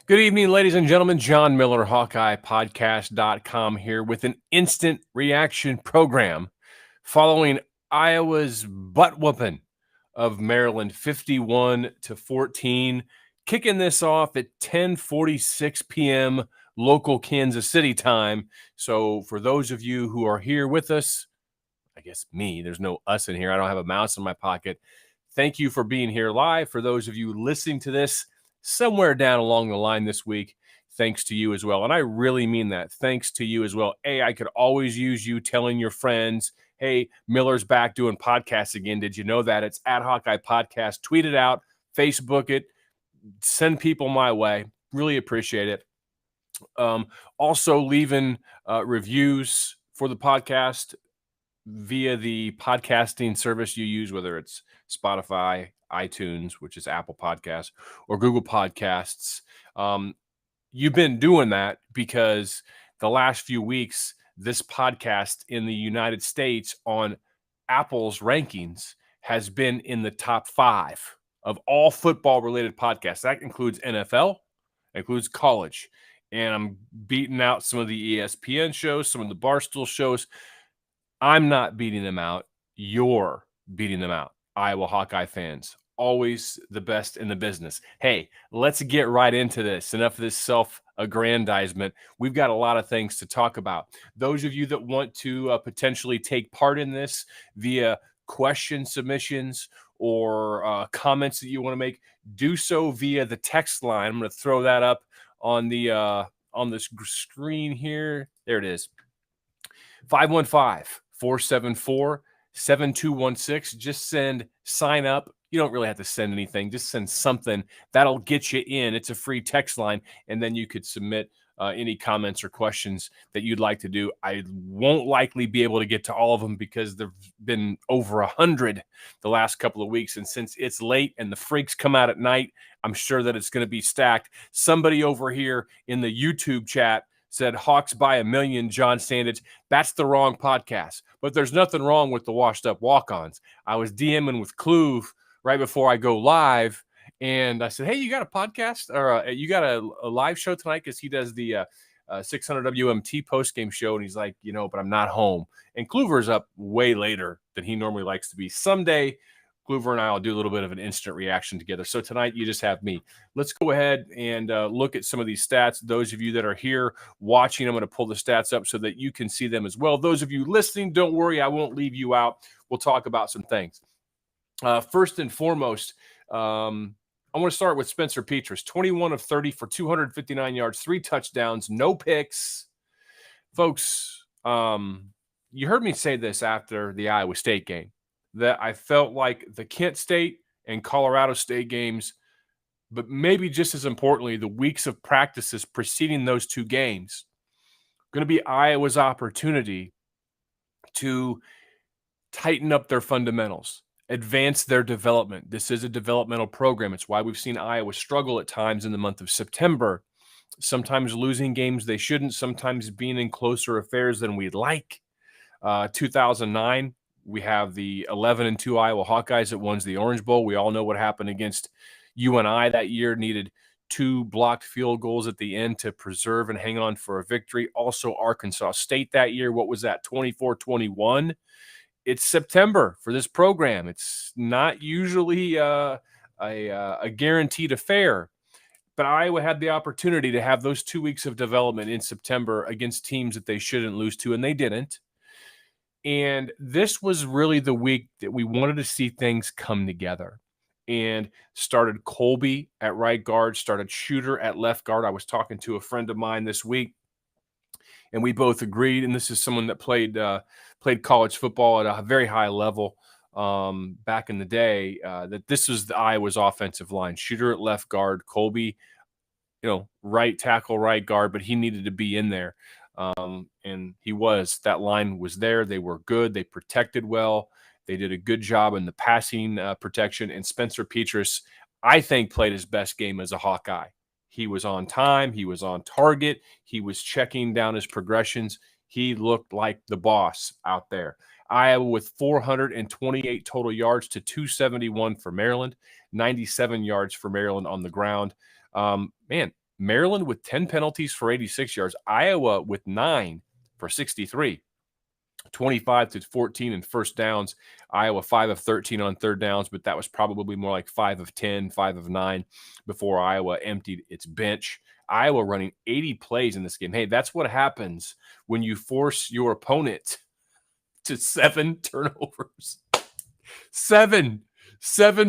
Good evening, ladies and gentlemen. John Miller, HawkeyePodcast.com here with an instant reaction program following Iowa's butt whooping of Maryland 51-14. Kicking this off at 10:46 p.m. local Kansas City time. So for those of you who are here with us, I guess me, there's no us in here. I don't have a mouse in my pocket. Thank you for being here live. For those of you listening to this somewhere down along the line this week, thanks to you as well. And I really mean that. Thanks to you as well. I could always use you telling your friends, hey, Miller's back doing podcasts again. Did you know that? It's at Hawkeye Podcast. Tweet it out, Facebook it, send people my way. Really appreciate it. Also leaving reviews for the podcast via the podcasting service you use, whether it's Spotify, iTunes, which is Apple Podcasts, or Google Podcasts. You've been doing that because the last few weeks, this podcast in the United States on Apple's rankings has been in the top 5 of all football-related podcasts. That includes NFL, includes college. And I'm beating out some of the ESPN shows, some of the Barstool shows. I'm not beating them out. You're beating them out. Iowa Hawkeye fans, always the best in the business. Hey, let's get right into this. Enough of this self-aggrandizement. We've got a lot of things to talk about. Those of you that want to potentially take part in this via question submissions or comments that you want to make, do so via the text line. I'm going to throw that up on the screen here. There it is. 515-474-7216. Just sign up. You don't really have to send anything. Just send something. That'll get you in. It's a free text line, and then you could submit any comments or questions that you'd like to do. I won't likely be able to get to all of them because there've been over 100 the last couple of weeks, and since it's late and the freaks come out at night, I'm sure that it's going to be stacked. Somebody over here in the YouTube chat said Hawks by a million, John Sandage. That's the wrong podcast. But there's nothing wrong with the washed up walk-ons. I was DMing with Kluve right before I go live, and I said, hey, you got a podcast or you got a live show tonight? Because he does the 600 WMT postgame show, and he's like, but I'm not home. And Kluver's up way later than he normally likes to be. Someday, Kluver and I will do a little bit of an instant reaction together. So tonight, you just have me. Let's go ahead and look at some of these stats. Those of you that are here watching, I'm going to pull the stats up so that you can see them as well. Those of you listening, don't worry. I won't leave you out. We'll talk about some things. First and foremost, I want to start with Spencer Petrus. 21 of 30 for 259 yards, 3 touchdowns, no picks. Folks, you heard me say this after the Iowa State game, that I felt like the Kent State and Colorado State games, but maybe just as importantly, the weeks of practices preceding those two games, going to be Iowa's opportunity to tighten up their fundamentals, advance their development. This is a developmental program. It's why we've seen Iowa struggle at times in the month of September, sometimes losing games they shouldn't, sometimes being in closer affairs than we'd like. 2009, we have the 11-2 Iowa Hawkeyes that won the Orange Bowl. We all know what happened against UNI that year, needed 2 blocked field goals at the end to preserve and hang on for a victory. Also, Arkansas State that year, what was that, 24-21? It's September for this program. It's not usually a guaranteed affair, but Iowa had the opportunity to have those 2 weeks of development in September against teams that they shouldn't lose to, and they didn't. And this was really the week that we wanted to see things come together. And started Colby at right guard, started Shooter at left guard. I was talking to a friend of mine this week, and we both agreed, and this is someone that played college football at a very high level back in the day, that this was the Iowa's offensive line. Shooter at left guard, Colby, right tackle, right guard, but he needed to be in there. And he was. That line was there. They were good. They protected well. They did a good job in the passing protection. And Spencer Petrus, I think, played his best game as a Hawkeye. He was on time. He was on target. He was checking down his progressions. He looked like the boss out there. Iowa with 428 total yards to 271 for Maryland, 97 yards for Maryland on the ground. Man, Maryland with 10 penalties for 86 yards. Iowa with 9 for 63. 25-14 in first downs. Iowa 5 of 13 on third downs, but that was probably more like 5 of 10, 5 of 9 before Iowa emptied its bench. Iowa running 80 plays in this game. Hey, that's what happens when you force your opponent to 7 turnovers. Seven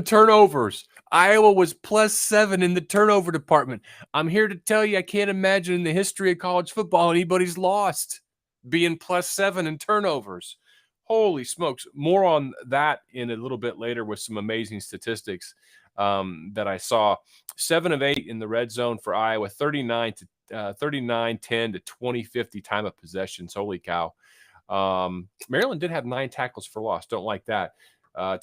turnovers. Iowa was +7 in the turnover department. I'm here to tell you, I can't imagine in the history of college football anybody's lost being +7 in turnovers. Holy smokes. More on that in a little bit later with some amazing statistics that I saw. 7 of 8 in the red zone for Iowa, 39-10 to 20-50 time of possessions. Holy cow. Maryland did have 9 tackles for loss. Don't like that.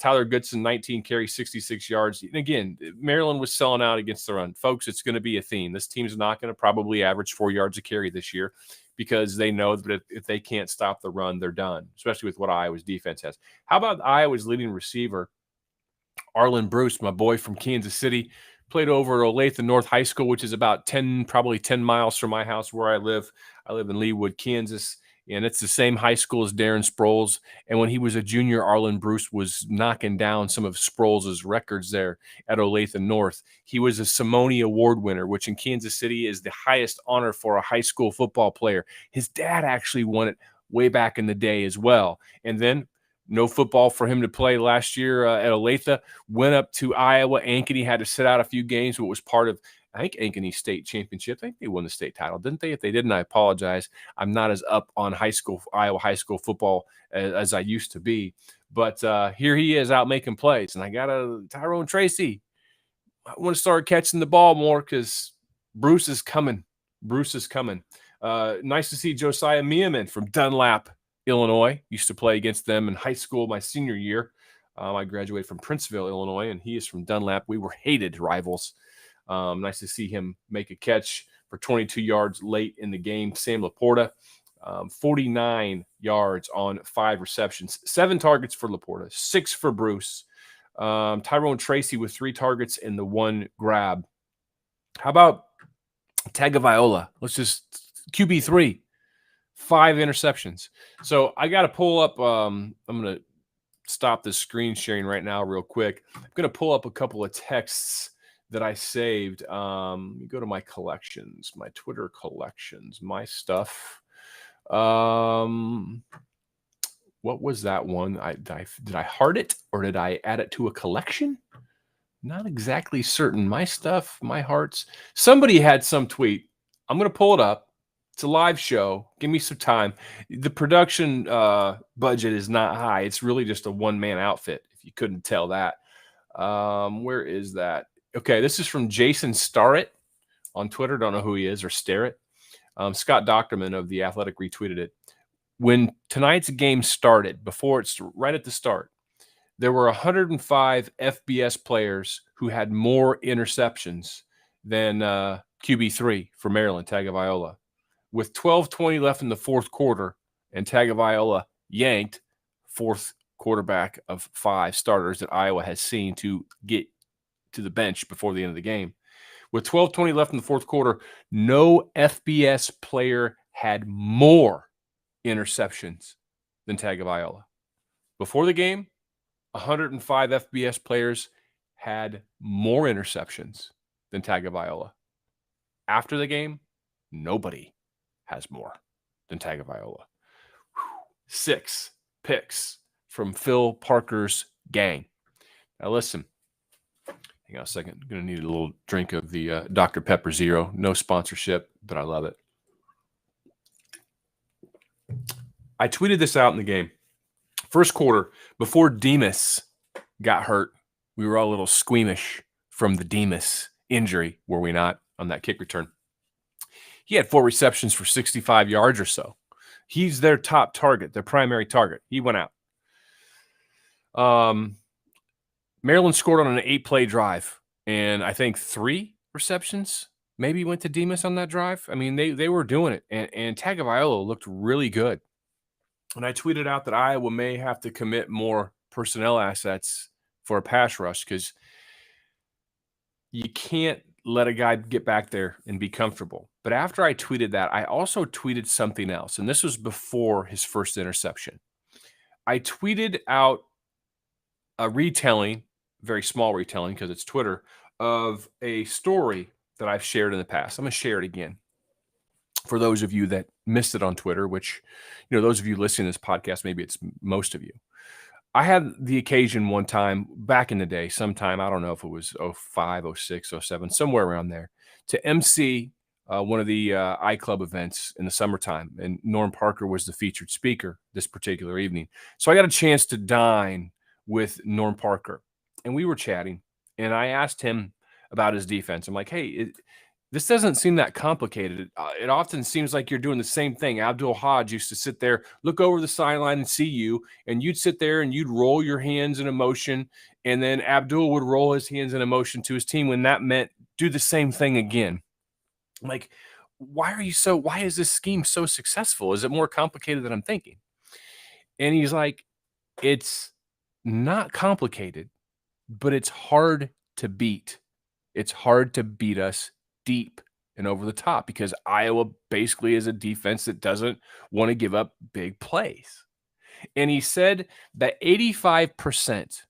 Tyler Goodson, 19 carries, 66 yards. And again, Maryland was selling out against the run. Folks, it's going to be a theme. This team's not going to probably average 4 yards a carry this year because they know that if they can't stop the run, they're done, especially with what Iowa's defense has. How about Iowa's leading receiver, Arlen Bruce, my boy from Kansas City, played over at Olathe North High School, which is about probably 10 miles from my house where I live. I live in Leawood, Kansas. And it's the same high school as Darren Sproles. And when he was a junior, Arlen Bruce was knocking down some of Sproles' records there at Olathe North. He was a Simone Award winner, which in Kansas City is the highest honor for a high school football player. His dad actually won it way back in the day as well. And then no football for him to play last year at Olathe. Went up to Iowa. Ankeny had to sit out a few games, but was part of I think Ankeny State Championship. I think they won the state title, didn't they? If they didn't, I apologize. I'm not as up on Iowa high school football as I used to be. But here he is out making plays. And I got Tyrone Tracy. I want to start catching the ball more because Bruce is coming. Nice to see Josiah Meehan from Dunlap, Illinois. Used to play against them in high school my senior year. I graduated from Princeville, Illinois, and he is from Dunlap. We were hated rivals. Nice to see him make a catch for 22 yards late in the game. Sam Laporta, 49 yards on 5 receptions, 7 targets for Laporta, 6 for Bruce. Tyrone Tracy with 3 targets and the 1 grab. How about Tagovailoa? Let's just QB3, 5 interceptions. So I got to pull up. I'm going to stop this screen sharing right now real quick. I'm going to pull up a couple of texts that I saved. Let me go to my collections, my Twitter collections, my stuff. What was that one? Did I heart it or did I add it to a collection? Not exactly certain. My stuff, my hearts. Somebody had some tweet. I'm going to pull it up. It's a live show. Give me some time. The production budget is not high. It's really just a one-man outfit, if you couldn't tell that. Where is that? Okay, this is from Jason Starrett on Twitter. Don't know who he is, or Starrett. Scott Docterman of The Athletic retweeted it. When tonight's game started, before it's right at the start, there were 105 FBS players who had more interceptions than QB3 for Maryland, Tagovailoa. With 12:20 left in the fourth quarter, and Tagovailoa yanked fourth quarterback of 5 starters that Iowa has seen to get to the bench before the end of the game. With 12:20 left in the fourth quarter, no FBS player had more interceptions than Tagovailoa. Before the game, 105 FBS players had more interceptions than Tagovailoa. After the game, nobody has more than Tagovailoa. 6 picks from Phil Parker's gang. Now listen. Hang on a second. I'm going to need a little drink of the Dr. Pepper Zero. No sponsorship, but I love it. I tweeted this out in the game. First quarter, before Demas got hurt, we were all a little squeamish from the Demas injury, were we not, on that kick return. He had 4 receptions for 65 yards or so. He's their top target, their primary target. He went out. Maryland scored on an 8-play drive, and I think 3 receptions maybe went to Demas on that drive. I mean, they were doing it, and Tagovailoa looked really good. And I tweeted out that Iowa may have to commit more personnel assets for a pass rush because you can't let a guy get back there and be comfortable. But after I tweeted that, I also tweeted something else. And this was before his first interception. I tweeted out a retelling, very small retelling because it's Twitter, of a story that I've shared in the past. I'm going to share it again for those of you that missed it on Twitter, which, those of you listening to this podcast, maybe it's most of you. I had the occasion one time back in the day, sometime, I don't know if it was 05, 06, 07, somewhere around there, to MC one of the iClub events in the summertime. And Norm Parker was the featured speaker this particular evening. So I got a chance to dine with Norm Parker. And we were chatting. And I asked him about his defense. I'm like, hey, this doesn't seem that complicated. It often seems like you're doing the same thing. Abdul Hodge used to sit there, look over the sideline and see you, and you'd sit there and you'd roll your hands in emotion, and then Abdul would roll his hands in emotion to his team when that meant do the same thing again. I'm like, why is this scheme so successful? Is it more complicated than I'm thinking? And he's like, it's not complicated, but it's hard to beat. It's hard to beat us deep and over the top because Iowa basically is a defense that doesn't want to give up big plays. And he said that 85%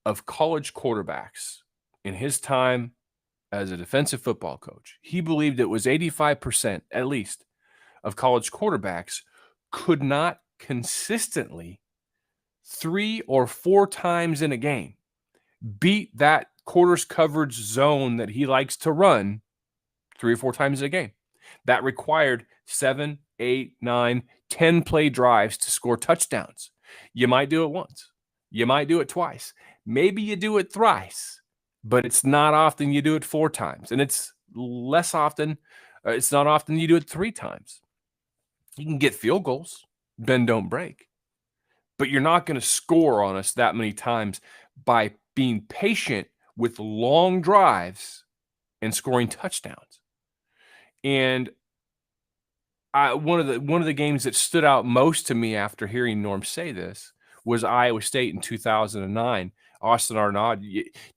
of college quarterbacks in his time as a defensive football coach, he believed it was 85% at least of college quarterbacks could not consistently 3 or 4 times in a game beat that quarters coverage zone that he likes to run 3 or 4 times a game. That required 7, 8, 9, 10 play drives to score touchdowns. You might do it once. You might do it twice. Maybe you do it thrice, but it's not often you do it 4 times. And it's less often, it's not often you do it 3 times. You can get field goals, bend, don't break. But you're not going to score on us that many times by being patient with long drives and scoring touchdowns. And one of the games that stood out most to me after hearing Norm say this was Iowa State in 2009. Austin Arnaud,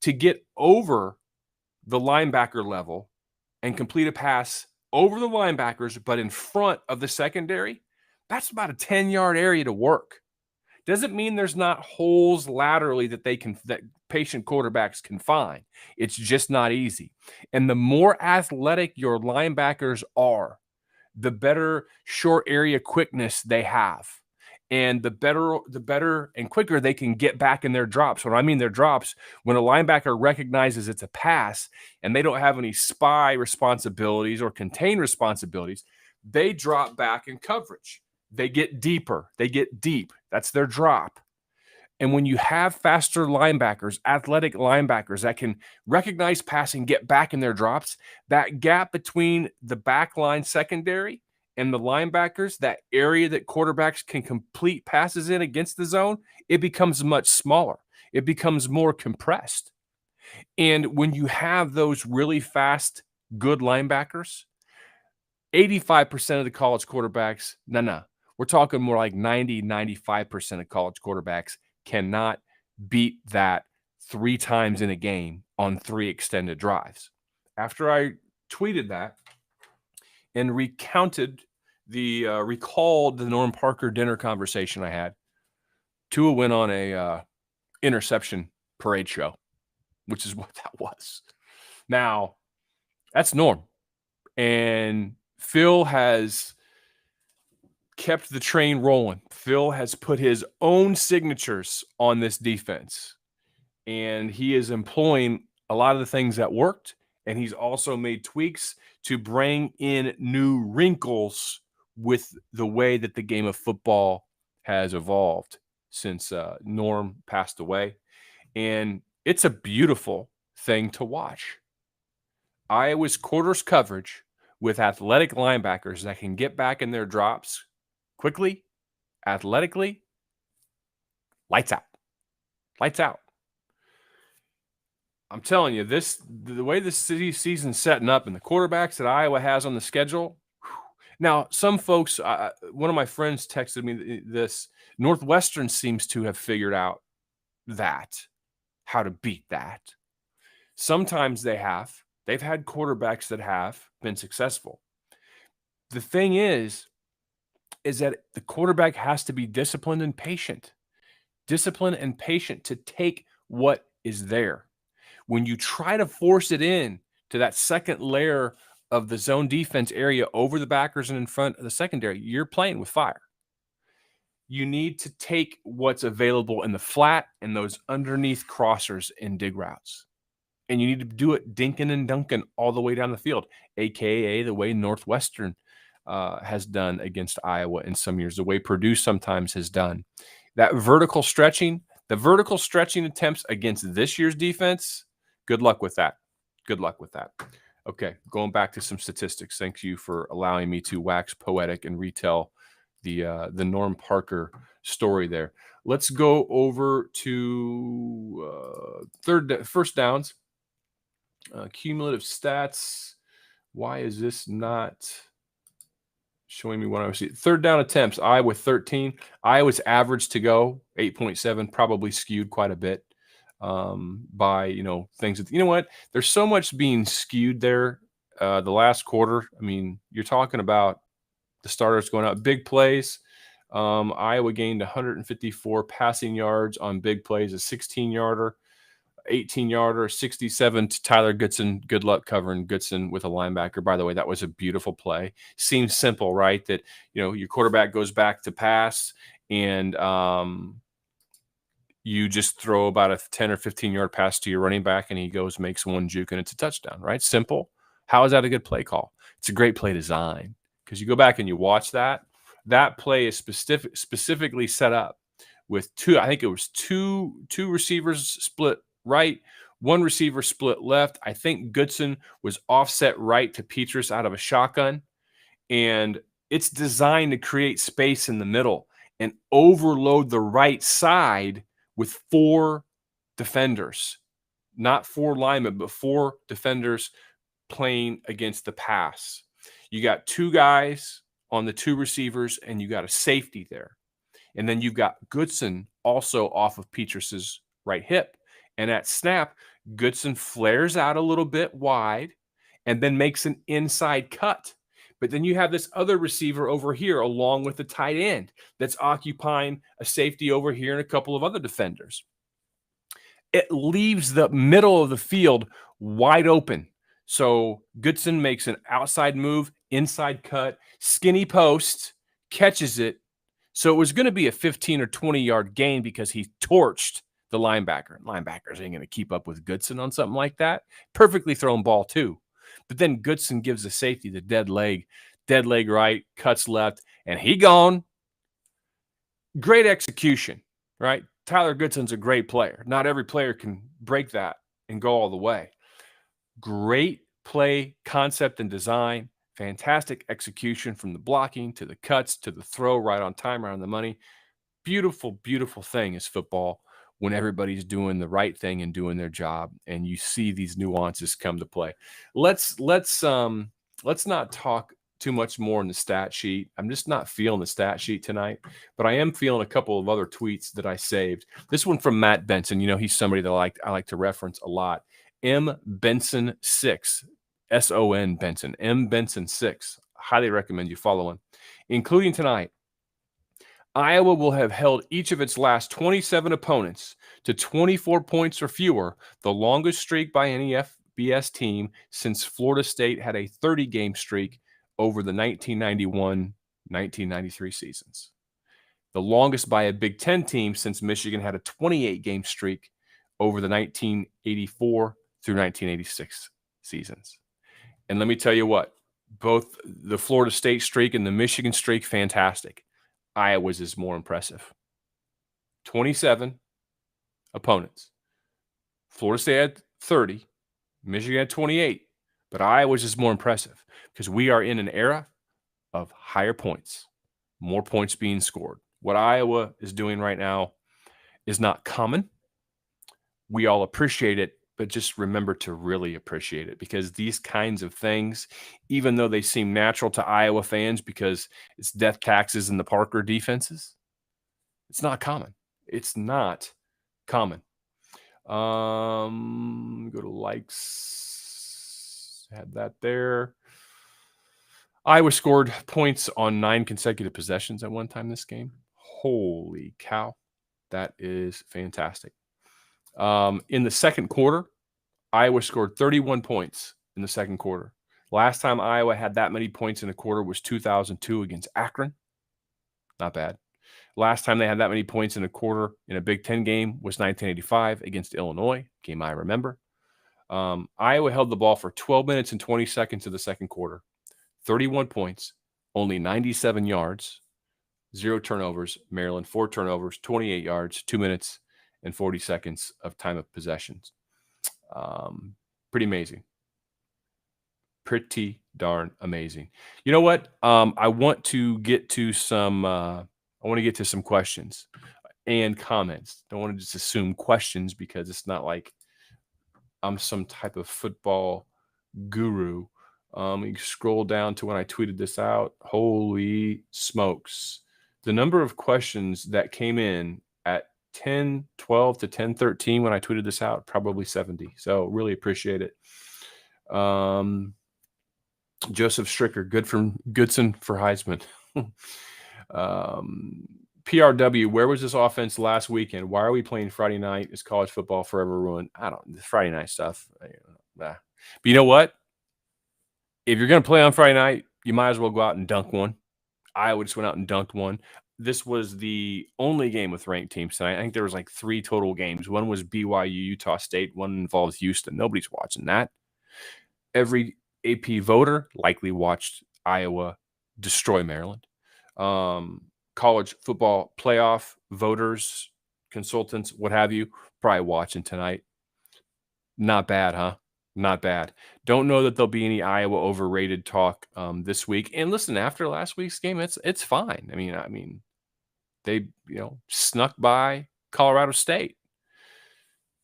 to get over the linebacker level and complete a pass over the linebackers, but in front of the secondary, that's about a 10-yard area to work. Doesn't mean there's not holes laterally that patient quarterbacks can find. It's just not easy. And the more athletic your linebackers are, the better short area quickness they have. And the better and quicker they can get back in their drops. When I mean their drops, when a linebacker recognizes it's a pass and they don't have any spy responsibilities or contain responsibilities, they drop back in coverage. They get deeper. They get deep. That's their drop. And when you have faster linebackers, athletic linebackers that can recognize passing, get back in their drops, that gap between the back line secondary and the linebackers, that area that quarterbacks can complete passes in against the zone, it becomes much smaller. It becomes more compressed. And when you have those really fast, good linebackers, 85% of the college quarterbacks, no. We're talking more like 90, 95% of college quarterbacks cannot beat that 3 times in a game on 3 extended drives. After I tweeted that and recalled the Norm Parker dinner conversation I had, Tua went on a interception parade show, which is what that was. Now, that's Norm. And Phil has kept the train rolling. Phil has put his own signatures on this defense, and he is employing a lot of the things that worked, and he's also made tweaks to bring in new wrinkles with the way that the game of football has evolved since Norm passed away. And it's a beautiful thing to watch. Iowa's quarters coverage with athletic linebackers that can get back in their drops quickly, athletically, lights out. Lights out. I'm telling you, the way this season's setting up and the quarterbacks that Iowa has on the schedule. Now, some folks, one of my friends texted me this, Northwestern seems to have figured out how to beat that. Sometimes they have. They've had quarterbacks that have been successful. The thing is that the quarterback has to be disciplined and patient. Disciplined and patient to take what is there. When you try to force it in to that second layer of the zone defense area over the backers and in front of the secondary, you're playing with fire. You need to take what's available in the flat and those underneath crossers and dig routes. And you need to do it dinking and dunking all the way down the field, a.k.a. the way Northwestern has done against Iowa in some years, the way Purdue sometimes has done. That vertical stretching, the vertical stretching attempts against this year's defense, good luck with that. Good luck with that. Okay, going back to some statistics. Thank you for allowing me to wax poetic and retell the Norm Parker story there. Let's go over to first downs. Cumulative stats. Why is this not showing me what I was seeing? Third down attempts. Iowa 13. Iowa's average to go 8.7, probably skewed quite a bit by things that, what, there's so much being skewed there the last quarter. I mean, you're talking about the starters going out, big plays. Iowa gained 154 passing yards on big plays, a 16-yarder, 18-yarder, 67 to Tyler Goodson. Good luck covering Goodson with a linebacker. By the way, that was a beautiful play. Seems simple, right? That, your quarterback goes back to pass and you just throw about a 10 or 15-yard pass to your running back and he goes, makes one juke, and it's a touchdown, right? Simple. How is that a good play call? It's a great play design because you go back and you watch that. That play is specifically set up with two receivers split right, one receiver split left. I think Goodson was offset right to Petrus out of a shotgun, and it's designed to create space in the middle and overload the right side with 4 defenders, not 4 linemen, but 4 defenders playing against the pass. You got 2 guys on the 2 receivers, and you got a safety there. And then you've got Goodson also off of Petrus's right hip. And at snap, Goodson flares out a little bit wide and then makes an inside cut. But then you have this other receiver over here along with the tight end that's occupying a safety over here and a couple of other defenders. It leaves the middle of the field wide open. So Goodson makes an outside move, inside cut, skinny post, catches it. So it was going to be a 15 or 20-yard gain because he torched the linebacker. Linebackers ain't going to keep up with Goodson on something like that. Perfectly thrown ball too. But then Goodson gives the safety the dead leg right, cuts left, and he gone. Great execution, right? Tyler Goodson's a great player. Not every player can break that and go all the way. Great play concept and design. Fantastic execution from the blocking to the cuts to the throw, right on time, right on the money. Beautiful, beautiful thing is football when everybody's doing the right thing and doing their job, and you see these nuances come to play. Let's not talk too much more in the stat sheet. I'm just not feeling the stat sheet tonight, but I am feeling a couple of other tweets that I saved. This one from Matt Benson. He's somebody that I like to reference a lot. M Benson 6, S-O-N Benson, M Benson 6. Highly recommend you follow him. Including tonight, Iowa will have held each of its last 27 opponents to 24 points or fewer, the longest streak by any FBS team since Florida State had a 30-game streak over the 1991-1993 seasons. The longest by a Big Ten team since Michigan had a 28-game streak over the 1984 through 1986 seasons. And let me tell you what, both the Florida State streak and the Michigan streak, fantastic. Iowa's is more impressive. 27 opponents. Florida State had 30. Michigan had 28. But Iowa's is more impressive because we are in an era of higher points, more points being scored. What Iowa is doing right now is not common. We all appreciate it, but just remember to really appreciate it because these kinds of things, even though they seem natural to Iowa fans because it's death taxes and the Parker defenses, it's not common. It's not common. Go to likes. Had that there. Iowa scored points on 9 consecutive possessions at one time this game. Holy cow. That is fantastic. In the second quarter, Iowa scored 31 points in the second quarter. Last time Iowa had that many points in a quarter was 2002 against Akron. Not bad. Last time they had that many points in a quarter in a Big Ten game was 1985 against Illinois, game I remember. Iowa held the ball for 12 minutes and 20 seconds in the second quarter. 31 points, only 97 yards, 0 turnovers. Maryland, 4 turnovers, 28 yards, 2 minutes and 40 seconds of time of possessions. Pretty amazing. Pretty darn amazing. You know what? I want to get to some questions and comments. Don't want to just assume questions because it's not like I'm some type of football guru. You scroll down to when I tweeted this out. Holy smokes. The number of questions that came in at 10:12 to 10:13 when I tweeted this out, probably 70. So really appreciate it. Joseph Stricker, good from Goodson for Heisman. PRW, where was this offense last weekend? Why are we playing Friday night? Is college football forever ruined? I don't know. Friday night stuff. But you know what? If you're going to play on Friday night, you might as well go out and dunk one. Iowa just went out and dunked one. This was the only game with ranked teams tonight. I think there was like 3 total games. One was BYU, Utah State. One involves Houston. Nobody's watching that. Every AP voter likely watched Iowa destroy Maryland. College football playoff voters, consultants, what have you, probably watching tonight. Not bad, huh? Not bad. Don't know that there'll be any Iowa overrated talk this week. And listen, after last week's game, it's fine. I mean, they snuck by Colorado State.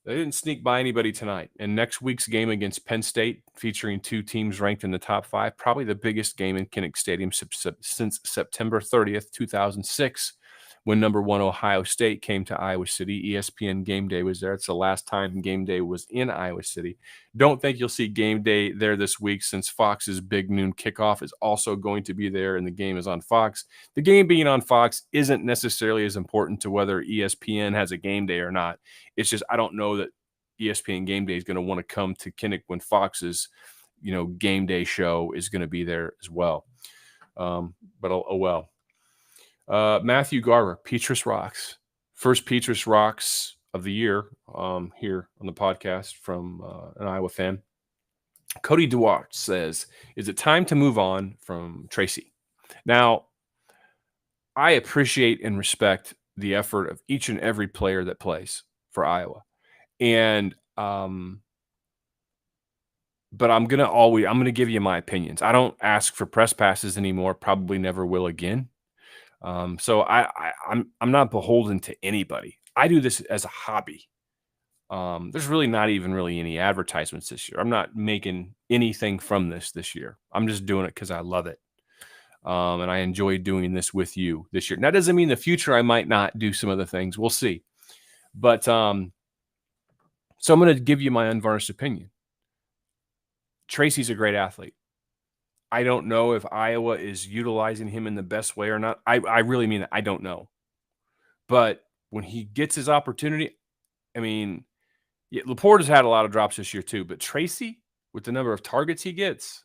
They didn't sneak by anybody tonight. And next week's game against Penn State, featuring 2 teams ranked in the top 5, probably the biggest game in Kinnick Stadium since September 30th, 2006, when number 1 Ohio State came to Iowa City. ESPN Game Day was there. It's the last time Game Day was in Iowa City. Don't think you'll see Game Day there this week, since Fox's big noon kickoff is also going to be there, and the game is on Fox. The game being on Fox isn't necessarily as important to whether ESPN has a game day or not. It's just I don't know that ESPN Game Day is going to want to come to Kinnick when Fox's game day show is going to be there as well. But oh well. Matthew Garver, Petrus Rocks. First Petrus Rocks of the year here on the podcast from an Iowa fan. Cody Duarte says, is it time to move on from Tracy? Now, I appreciate and respect the effort of each and every player that plays for Iowa. And but I'm gonna give you my opinions. I don't ask for press passes anymore, probably never will again. So I'm not beholden to anybody. I do this as a hobby. There's really not even really any advertisements this year. I'm not making anything from this year. I'm just doing it because I love it. And I enjoy doing this with you this year. Now, that doesn't mean in the future I might not do some other things. We'll see. But so I'm going to give you my unvarnished opinion. Tracy's a great athlete. I don't know if Iowa is utilizing him in the best way or not. I really mean that. I don't know. But when he gets his opportunity, I mean, Laporte has had a lot of drops this year too. But Tracy, with the number of targets he gets,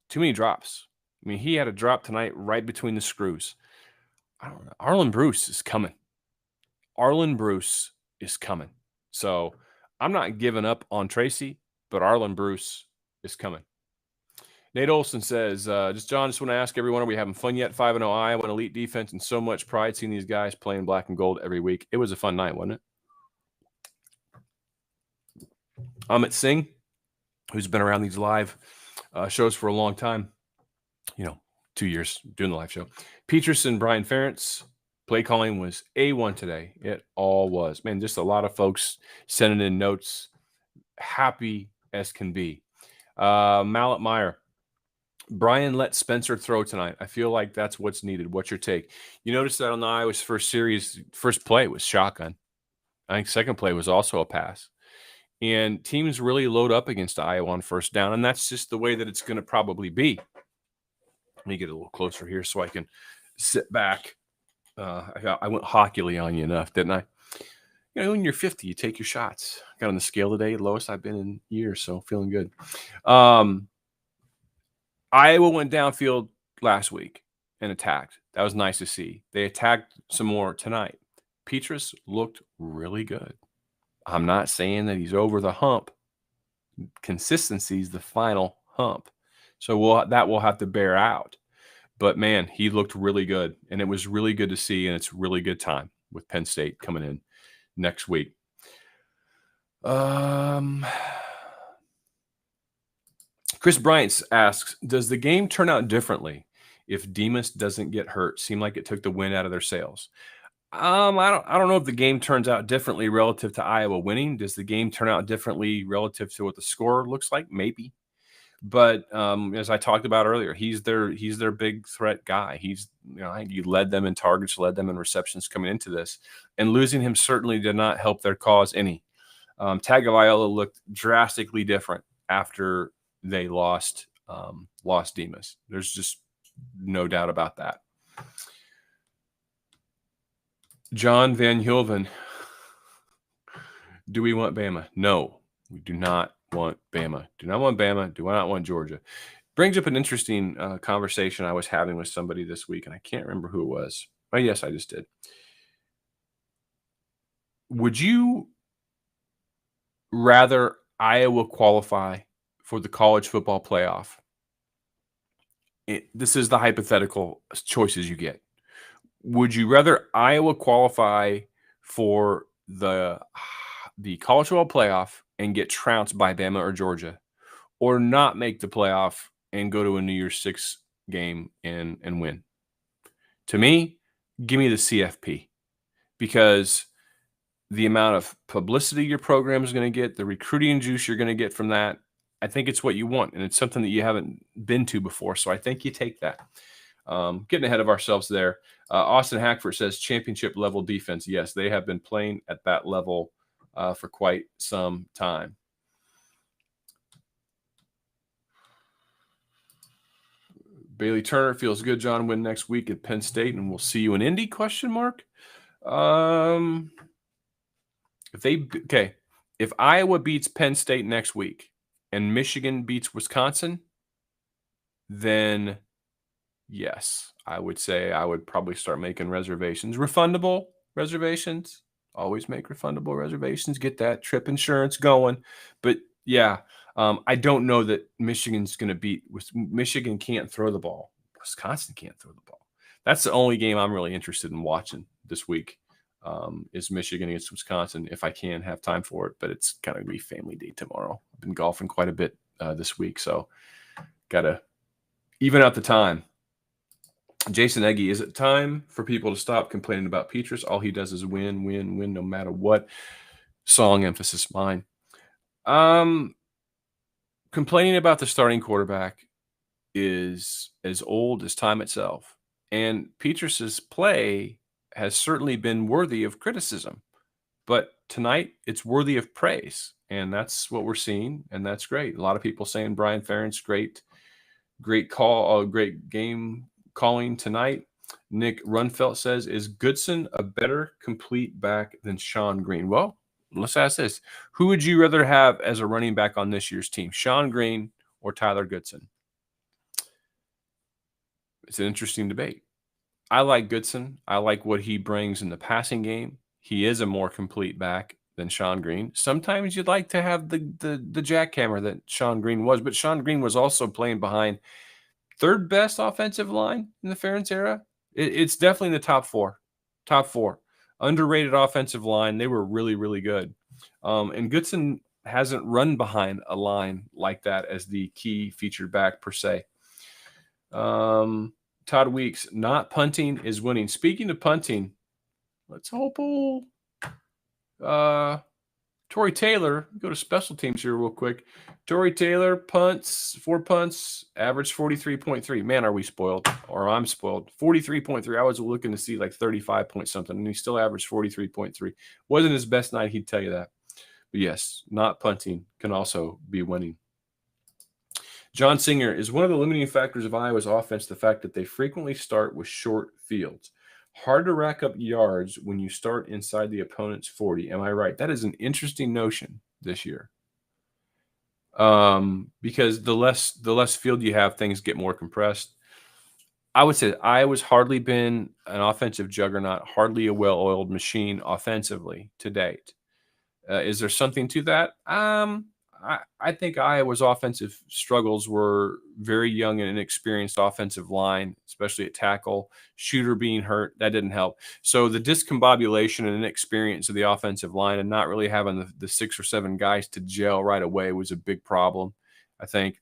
too many drops. I mean, he had a drop tonight right between the screws. I don't know. Arlen Bruce is coming. Arlen Bruce is coming. So I'm not giving up on Tracy, but Arlen Bruce is coming. Nate Olson says, just want to ask everyone, are we having fun yet? 5-0 Iowa, an elite defense, and so much pride seeing these guys playing black and gold every week. It was a fun night, wasn't it? Amit Singh, who's been around these live shows for a long time, 2 years doing the live show. Petrus and Brian Ferentz, play calling was A1 today. It all was. Man, just a lot of folks sending in notes, happy as can be. Mallet Meyer, Brian let Spencer throw tonight. I feel like that's what's needed. What's your take? You notice that on the Iowa's first series, first play was shotgun. I think second play was also a pass. And teams really load up against Iowa on first down, and that's just the way that it's going to probably be. Let me get a little closer here so I can sit back. I went Hawkeyly on you enough, didn't I? You know, when you're 50, you take your shots. Got on the scale today, lowest I've been in years, so feeling good. Iowa went downfield last week and attacked. That was nice to see. They attacked some more tonight. Petrus looked really good. I'm not saying that he's over the hump. Consistency is the final hump. So that will have to bear out. But, man, he looked really good, and it was really good to see, and it's really good time with Penn State coming in next week. Chris Bryant asks, does the game turn out differently if Demas doesn't get hurt? Seemed like it took the wind out of their sails. I don't know if the game turns out differently relative to Iowa winning. Does the game turn out differently relative to what the score looks like? Maybe. But as I talked about earlier, he's their big threat guy. He's, he led them in targets, led them in receptions coming into this, and losing him certainly did not help their cause any. Tagovailoa looked drastically different after they lost Demas. There's just no doubt about that. John Van Hulven, do we want Bama? No, we do not want Bama. Do not want Bama. Do not want Georgia. Brings up an interesting conversation I was having with somebody this week, and I can't remember who it was. Oh, yes, I just did. Would you rather Iowa qualify for the college football playoff? This is the hypothetical choices you get. Would you rather Iowa qualify for the college football playoff and get trounced by Bama or Georgia, or not make the playoff and go to a New Year's Six game and win? To me, give me the CFP, because the amount of publicity your program is going to get, the recruiting juice you're going to get from that, I think it's what you want, and it's something that you haven't been to before, so I think you take that. Getting ahead of ourselves there. Austin Hackford says championship level defense. Yes, they have been playing at that level for quite some time. Bailey Turner, feels good, John, win next week at Penn State, and we'll see you in Indy, ? If Iowa beats Penn State next week and Michigan beats Wisconsin, then yes, I would say I would probably start making reservations. Refundable reservations. Always make refundable reservations. Get that trip insurance going. But, yeah, I don't know that Michigan's going to beat – Michigan can't throw the ball. Wisconsin can't throw the ball. That's the only game I'm really interested in watching this week, is Michigan against Wisconsin, if I can have time for it. But it's kind of going to be family day tomorrow. I've been golfing quite a bit this week, so got to even out the time. Jason Eggy, is it time for people to stop complaining about Petrus? All he does is win, win, win, no matter what. Song emphasis mine. Complaining about the starting quarterback is as old as time itself. And Petrus's play has certainly been worthy of criticism. But tonight, it's worthy of praise. And that's what we're seeing, and that's great. A lot of people saying Brian Ferentz, great call, great game calling tonight. Nick Runfelt says, is Goodson a better complete back than Sean Green? Well, let's ask this. Who would you rather have as a running back on this year's team, Sean Green or Tyler Goodson? It's an interesting debate. I like Goodson. I like what he brings in the passing game. He is a more complete back than Sean Green. Sometimes you'd like to have the jackhammer that Sean Green was, but Sean Green was also playing behind third best offensive line in the Ferentz era. It's definitely in the top four. Underrated offensive line. They were really, really good. And Goodson hasn't run behind a line like that as the key featured back per se. Todd Weeks, not punting is winning. Speaking of punting, let's hope Tory Taylor, go to special teams here real quick. Tory Taylor punts, 4 punts, average 43.3. Man, are we spoiled? Or I'm spoiled. 43.3. I was looking to see like 35 point something, and he still averaged 43.3. Wasn't his best night, he'd tell you that. Yes, not punting can also be winning. John Singer, is one of the limiting factors of Iowa's offense the fact that they frequently start with short fields. Hard to rack up yards when you start inside the opponent's 40. Am I right? That is an interesting notion this year. Because the less field you have, things get more compressed. I would say Iowa's hardly been an offensive juggernaut, hardly a well-oiled machine offensively to date. Is there something to that? I think Iowa's offensive struggles were very young and inexperienced offensive line, especially at tackle. Shooter being hurt, that didn't help. So the discombobulation and inexperience of the offensive line and not really having the 6 or 7 guys to gel right away was a big problem, I think.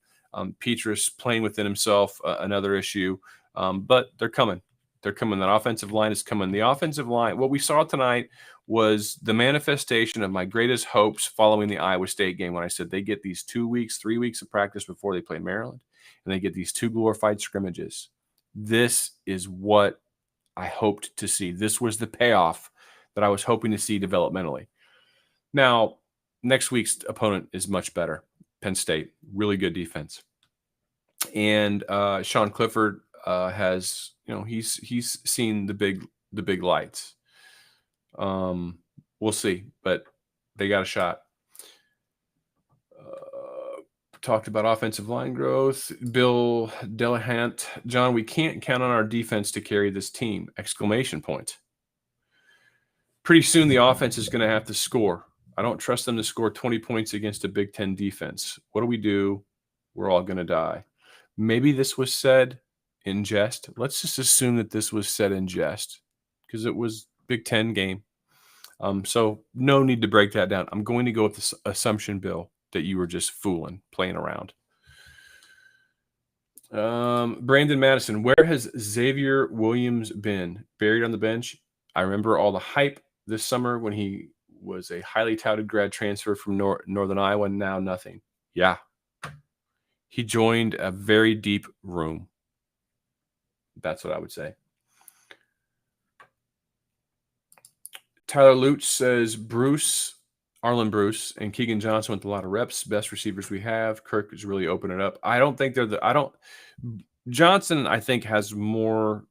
Petrus playing within himself, another issue. But they're coming. They're coming. That offensive line is coming. The offensive line, what we saw tonight was the manifestation of my greatest hopes following the Iowa State game when I said they get these 2 weeks, 3 weeks of practice before they play Maryland, and they get these 2 glorified scrimmages. This is what I hoped to see. This was the payoff that I was hoping to see developmentally. Now, next week's opponent is much better. Penn State, really good defense. And Sean Clifford has, he's seen the big lights. We'll see, but they got a shot. Talked about offensive line growth. Bill Delahant, John, we can't count on our defense to carry this team! Exclamation point. Pretty soon the offense is going to have to score. I don't trust them to score 20 points against a Big Ten defense. What do? We're all going to die. Maybe this was said in jest. Let's just assume that this was said in jest because it was Big Ten game. So no need to break that down. I'm going to go with this assumption, Bill, that you were just playing around. Brandon Madison, where has Xavier Williams been? Buried on the bench? I remember all the hype this summer when he was a highly touted grad transfer from Northern Iowa. Now nothing. Yeah. He joined a very deep room. That's what I would say. Tyler Lutz says Arlen Bruce and Keegan Johnson with a lot of reps, best receivers we have. Kirk is really opening it up. I don't think Johnson, I think, has more.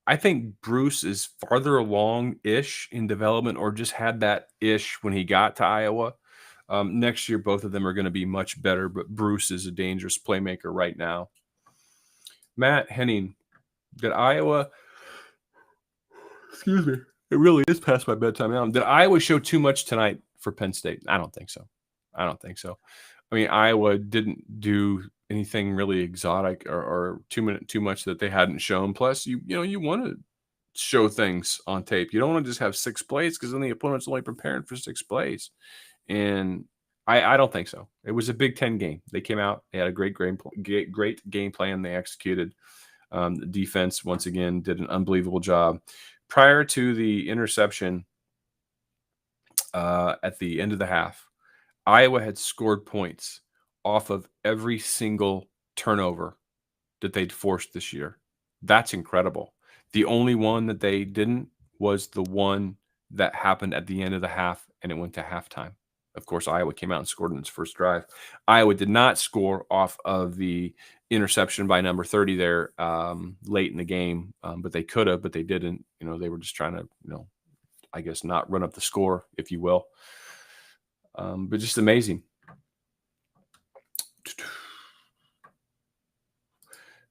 I think Bruce is farther along-ish in development or just had that ish when he got to Iowa. Next year, both of them are going to be much better, but Bruce is a dangerous playmaker right now. Matt Henning, did Iowa – excuse me. It really is past my bedtime now. Did Iowa show too much tonight for Penn State? I don't think so. I mean, Iowa didn't do anything really exotic or too much that they hadn't shown. Plus, you want to show things on tape. You don't want to just have 6 plays because then the opponent's only preparing for 6 plays. And I don't think so. It was a Big Ten game. They came out. They had a great game plan. They executed. The defense, once again, did an unbelievable job. Prior to the interception at the end of the half, Iowa had scored points off of every single turnover that they'd forced this year. That's incredible. The only one that they didn't was the one that happened at the end of the half, and it went to halftime. Of course, Iowa came out and scored in its first drive. Iowa did not score off of the interception by number 30 there late in the game, but they could have, but they didn't. They were just trying to, I guess, not run up the score, if you will. But just amazing.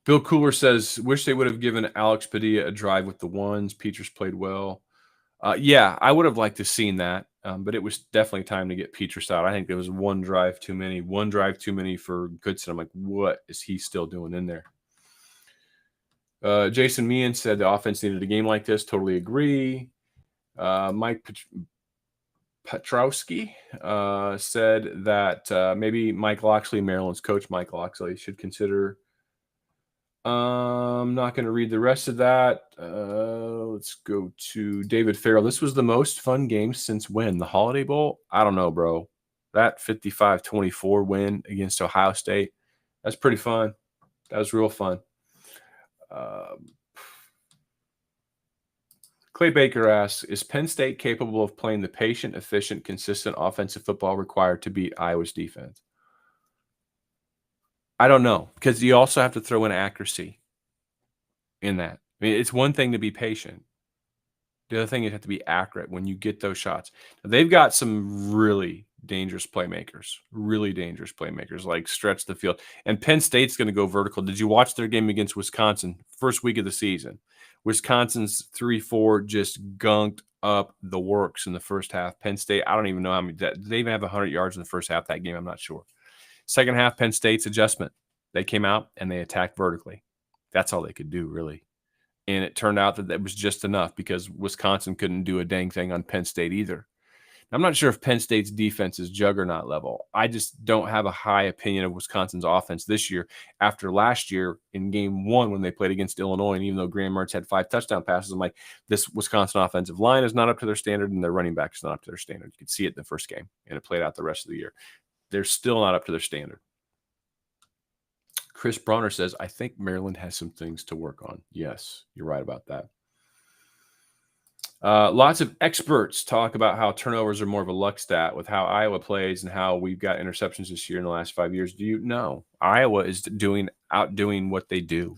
Bill Cooler says, wish they would have given Alex Padilla a drive with the ones. Petrus played well. Yeah, I would have liked to have seen that, but it was definitely time to get Petrus out. I think there was one drive too many for Goodson. I'm like, what is he still doing in there? Jason Meehan said the offense needed a game like this. Totally agree. Mike Petrowski said that maybe Mike Loxley, Maryland's coach Mike Loxley, should consider. I'm not going to read the rest of that. Let's go to David Farrell. This was the most fun game since when? The Holiday Bowl? I don't know, bro. That 55-24 win against Ohio State, that's pretty fun. That was real fun. Clay Baker asks, is Penn State capable of playing the patient, efficient, consistent offensive football required to beat Iowa's defense? I don't know, because you also have to throw in accuracy in that. I mean, it's one thing to be patient. The other thing, you have to be accurate when you get those shots. Now, they've got some really dangerous playmakers, like stretch the field. And Penn State's going to go vertical. Did you watch their game against Wisconsin, first week of the season? Wisconsin's 3-4 just gunked up the works in the first half. Penn State, I don't even know how many. Did they even have 100 yards in the first half of that game? I'm not sure. Second half, Penn State's adjustment. They came out and they attacked vertically. That's all they could do, really. And it turned out that was just enough because Wisconsin couldn't do a dang thing on Penn State either. I'm not sure if Penn State's defense is juggernaut level. I just don't have a high opinion of Wisconsin's offense this year after last year in game 1 when they played against Illinois. And even though Graham Mertz had 5 touchdown passes, I'm like, this Wisconsin offensive line is not up to their standard and their running back is not up to their standard. You could see it in the first game, and it played out the rest of the year. They're still not up to their standard. Chris Bronner says, I think Maryland has some things to work on. Yes, you're right about that. Lots of experts talk about how turnovers are more of a luck stat with how Iowa plays and how we've got interceptions this year in the last 5 years. Do you know Iowa is outdoing what they do?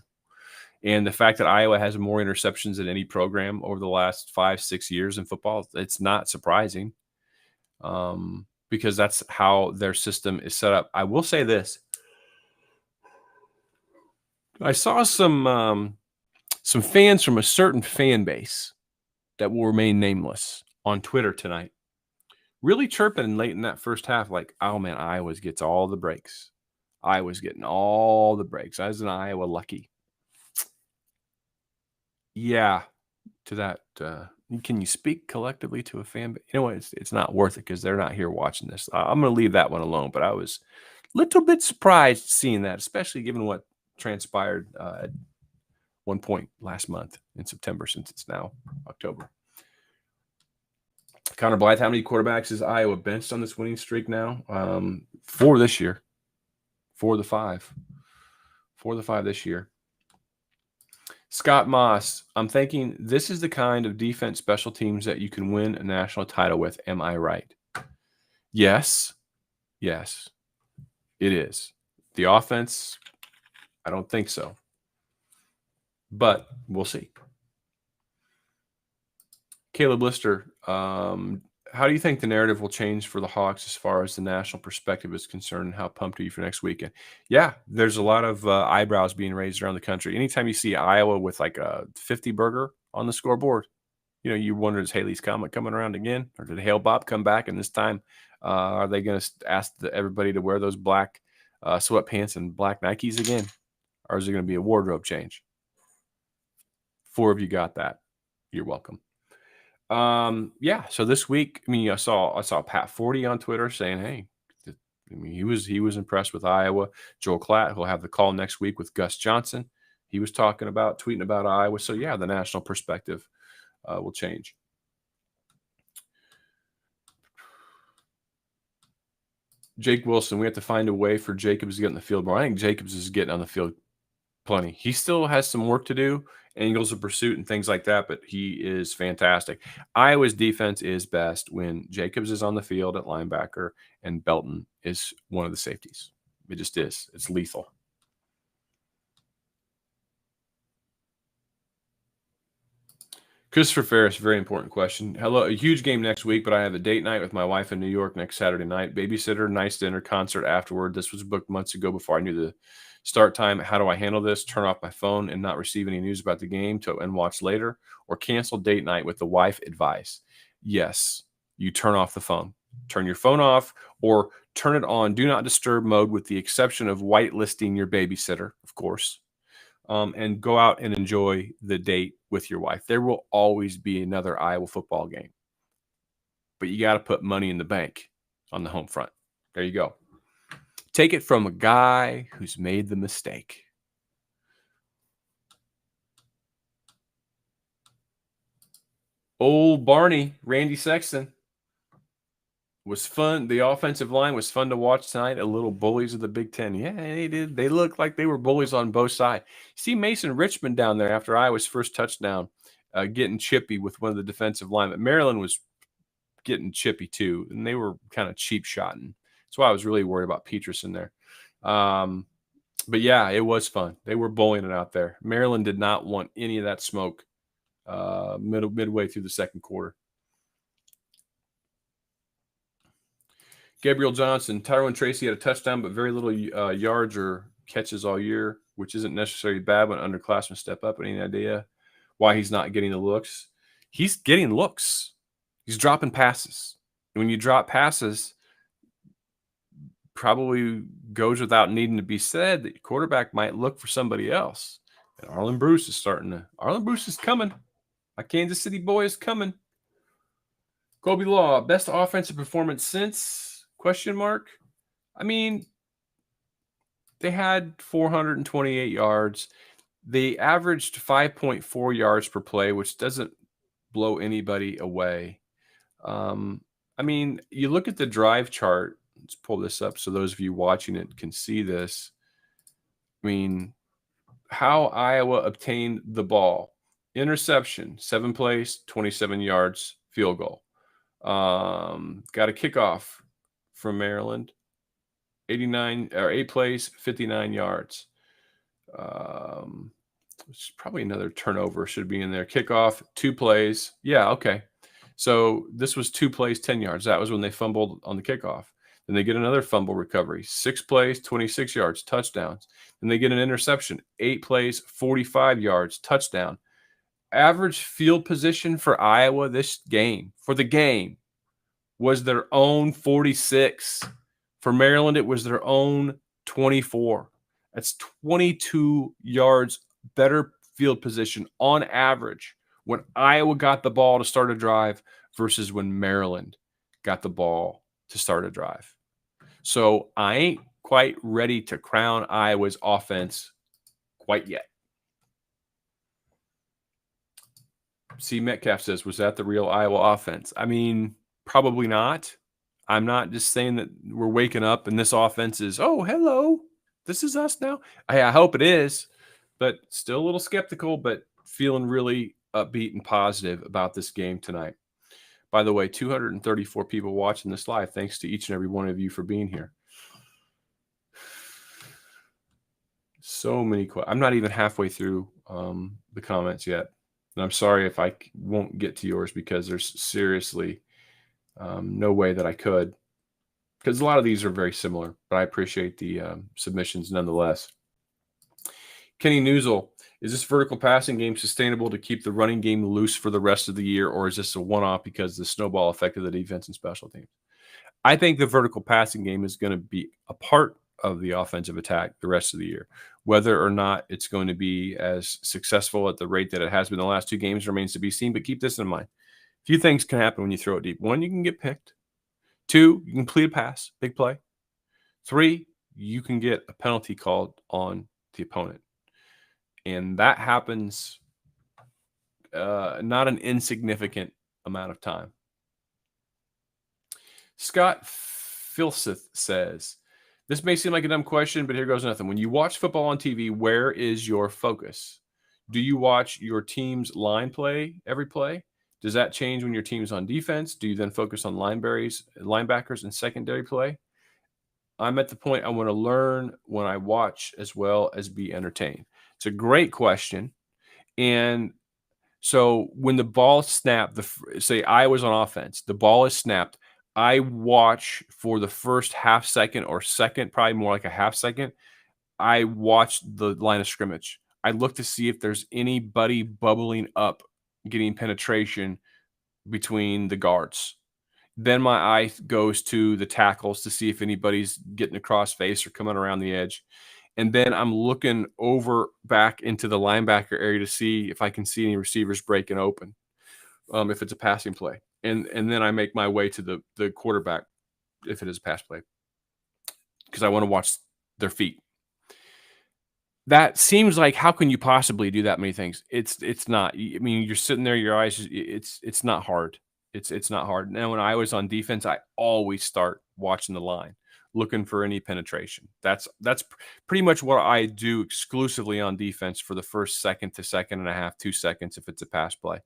And the fact that Iowa has more interceptions than any program over the last 5-6 years in football, it's not surprising because that's how their system is set up. I will say this. I saw some fans from a certain fan base that will remain nameless on Twitter tonight, really chirping late in that first half, like, oh man, Iowa gets all the breaks. Iowa's getting all the breaks. I was in Iowa lucky. Yeah, to that. Can you speak collectively to a fan base? You know what? It's not worth it because they're not here watching this. I'm going to leave that one alone, but I was a little bit surprised seeing that, especially given what transpired at one point last month in September, since it's now October. Connor Blythe, how many quarterbacks is Iowa benched on this winning streak now? 4 this year. 4 of the 5. 4 of the 5 this year. Scott Moss, I'm thinking this is the kind of defense special teams that you can win a national title with. Am I right? Yes. Yes, it is. The offense, I don't think so. But we'll see. Caleb Lister, how do you think the narrative will change for the Hawks as far as the national perspective is concerned? And how pumped are you for next weekend? Yeah, there's a lot of eyebrows being raised around the country. Anytime you see Iowa with like a 50 burger on the scoreboard, you wonder, is Haley's Comet coming around again? Or did Hale Bob come back? And this time, are they going to ask everybody to wear those black sweatpants and black Nikes again? Or is it going to be a wardrobe change? 4 of you got that. You're welcome. Yeah. So this week, I saw Pat 40 on Twitter saying, hey, he was impressed with Iowa. Joel Klatt, who'll have the call next week with Gus Johnson. He was tweeting about Iowa. So yeah, the national perspective will change. Jake Wilson, we have to find a way for Jacobs to get in the field more. I think Jacobs is getting on the field plenty. He still has some work to do, angles of pursuit and things like that, but he is fantastic. Iowa's defense is best when Jacobs is on the field at linebacker and Belton is one of the safeties. It just is. It's lethal. Christopher Ferris, very important question. Hello, a huge game next week, but I have a date night with my wife in New York next Saturday night. Babysitter, nice dinner, concert afterward. This was booked months ago before I knew the start time. How do I handle this? Turn off my phone and not receive any news about the game and watch later, or cancel date night with the wife advice? Yes, you turn off the phone. Turn your phone off or turn it on do not disturb mode, with the exception of whitelisting your babysitter, of course. And go out and enjoy the date with your wife. There will always be another Iowa football game, but you got to put money in the bank on the home front. There you go. Take it from a guy who's made the mistake. Old Barney, Randy Sexton. Was fun. The offensive line was fun to watch tonight. A little bullies of the Big Ten. Yeah, they did. They looked like they were bullies on both sides. See Mason Richmond down there after Iowa's first touchdown. getting chippy with one of the defensive linemen. Maryland was getting chippy too, and they were kind of cheap shotting. That's why I was really worried about Petrus in there. But yeah, it was fun. They were bullying it out there. Maryland did not want any of that smoke midway through the second quarter. Gabriel Johnson, Tyrone Tracy had a touchdown, but very little yards or catches all year, which isn't necessarily bad when underclassmen step up. Any idea why he's not getting the looks? He's getting looks. He's dropping passes. And when you drop passes, probably goes without needing to be said that your quarterback might look for somebody else. And Arlen Bruce is coming. My Kansas City boy is coming. Kobe Law, best offensive performance since ? I mean, they had 428 yards. They averaged 5.4 yards per play, which doesn't blow anybody away. I mean, you look at the drive chart. Let's pull this up so those of you watching it can see this. I mean, how Iowa obtained the ball. Interception, 7 plays, 27 yards, field goal. Got a kickoff from Maryland, 8 plays, 59 yards. Which is probably another turnover should be in there. Kickoff, 2 plays. Yeah, okay. So this was 2 plays, 10 yards. That was when they fumbled on the kickoff. Then they get another fumble recovery, 6 plays, 26 yards, touchdowns. Then they get an interception, 8 plays, 45 yards, touchdown. Average field position for Iowa this game, was their own 46. For Maryland, it was their own 24. That's 22 yards better field position on average when Iowa got the ball to start a drive versus when Maryland got the ball to start a drive. So I ain't quite ready to crown Iowa's offense quite yet. C. Metcalf says, was that the real Iowa offense? I mean, probably not. I'm not just saying that we're waking up and this offense is, oh, hello, this is us now. I hope it is, but still a little skeptical, but feeling really upbeat and positive about this game tonight. By the way, 234 people watching this live. Thanks to each and every one of you for being here. So many questions. I'm not even halfway through the comments yet. And I'm sorry if I won't get to yours because there's seriously no way that I could. Because a lot of these are very similar, but I appreciate the submissions nonetheless. Kenny Newsel, is this vertical passing game sustainable to keep the running game loose for the rest of the year, or is this a one-off because of the snowball effect of the defense and special teams? I think the vertical passing game is going to be a part of the offensive attack the rest of the year. Whether or not it's going to be as successful at the rate that it has been the last 2 games remains to be seen, but keep this in mind. A few things can happen when you throw it deep. 1, you can get picked. 2, you can complete a pass, big play. 3, you can get a penalty called on the opponent. And that happens not an insignificant amount of time. Scott Filseth says, this may seem like a dumb question, but here goes nothing. When you watch football on TV, where is your focus? Do you watch your team's line play every play? Does that change when your team's on defense? Do you then focus on linebackers and secondary play? I'm at the point I want to learn when I watch as well as be entertained. It's a great question. And so when the ball snapped, say Iowa's on offense, the ball is snapped, I watch for the first half second or second, probably more like a half second. I watch the line of scrimmage. I look to see if there's anybody bubbling up, getting penetration between the guards. Then my eye goes to the tackles to see if anybody's getting across face or coming around the edge. And then I'm looking over back into the linebacker area to see if I can see any receivers breaking open, if it's a passing play. And then I make my way to the quarterback if it is a pass play because I want to watch their feet. That seems like, how can you possibly do that many things? It's not. I mean, you're sitting there, your eyes, it's not hard. It's not hard. Now, when I was on defense, I always start watching the line. looking for any penetration. That's pretty much what I do exclusively on defense for the first second to second and a half, 2 seconds if it's a pass play.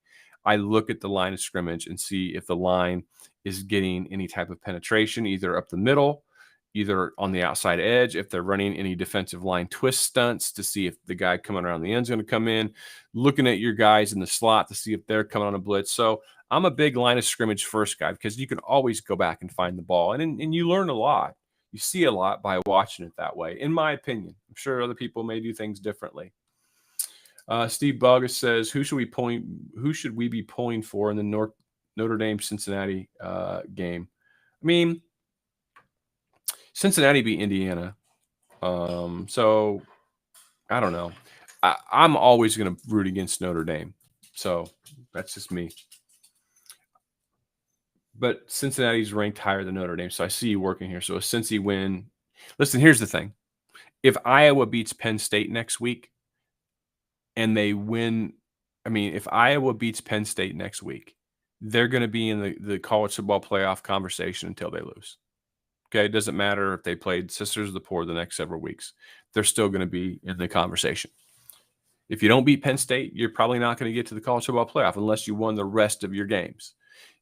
I look at the line of scrimmage and see if the line is getting any type of penetration, either up the middle, either on the outside edge, if they're running any defensive line twist stunts to see if the guy coming around the end is going to come in, looking at your guys in the slot to see if they're coming on a blitz. So I'm a big line of scrimmage first guy because you can always go back and find the ball. And you learn a lot. You see a lot by watching it that way, in my opinion. I'm sure other people may do things differently. Steve Bogus says, who should we be pulling for in the Notre Dame Cincinnati game? I mean, Cincinnati beat Indiana. So I don't know. I'm always going to root against Notre Dame. So that's just me. But Cincinnati's ranked higher than Notre Dame. So I see you working here. So a Cincy win. Listen, here's the thing. If Iowa beats Penn State next week and they win, if Iowa beats Penn State next week, they're going to be in the college football playoff conversation until they lose. Okay, it doesn't matter if they played Sisters of the Poor the next several weeks. They're still going to be in the conversation. If you don't beat Penn State, you're probably not going to get to the college football playoff unless you won the rest of your games.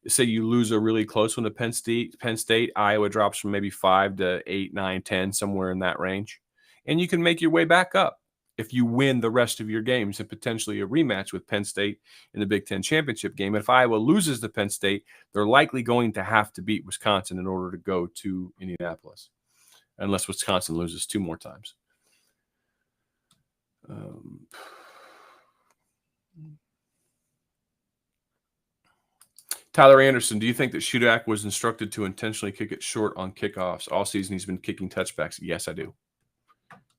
Say you lose a really close one to Penn State, Iowa drops from maybe 5 to 8, 9, 10, somewhere in that range. And you can make your way back up if you win the rest of your games and potentially a rematch with Penn State in the Big Ten championship game. If Iowa loses to Penn State, they're likely going to have to beat Wisconsin in order to go to Indianapolis, unless Wisconsin loses 2 more times. Tyler Anderson, do you think that Shudak was instructed to intentionally kick it short on kickoffs? All season he's been kicking touchbacks. Yes, I do.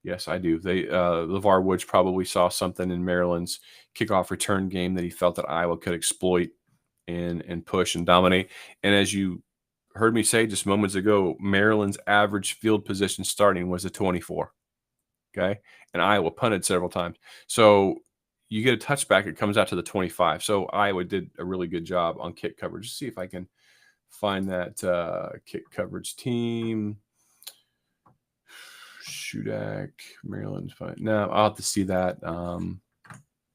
Yes, I do. LeVar Woods probably saw something in Maryland's kickoff return game that he felt that Iowa could exploit and push and dominate. And as you heard me say just moments ago, Maryland's average field position starting was a 24. Okay. And Iowa punted several times. So you get a touchback, it comes out to the 25. So Iowa did a really good job on kick coverage. Let's see if I can find that kick coverage team. Shudak, Maryland. No, I'll have to see that.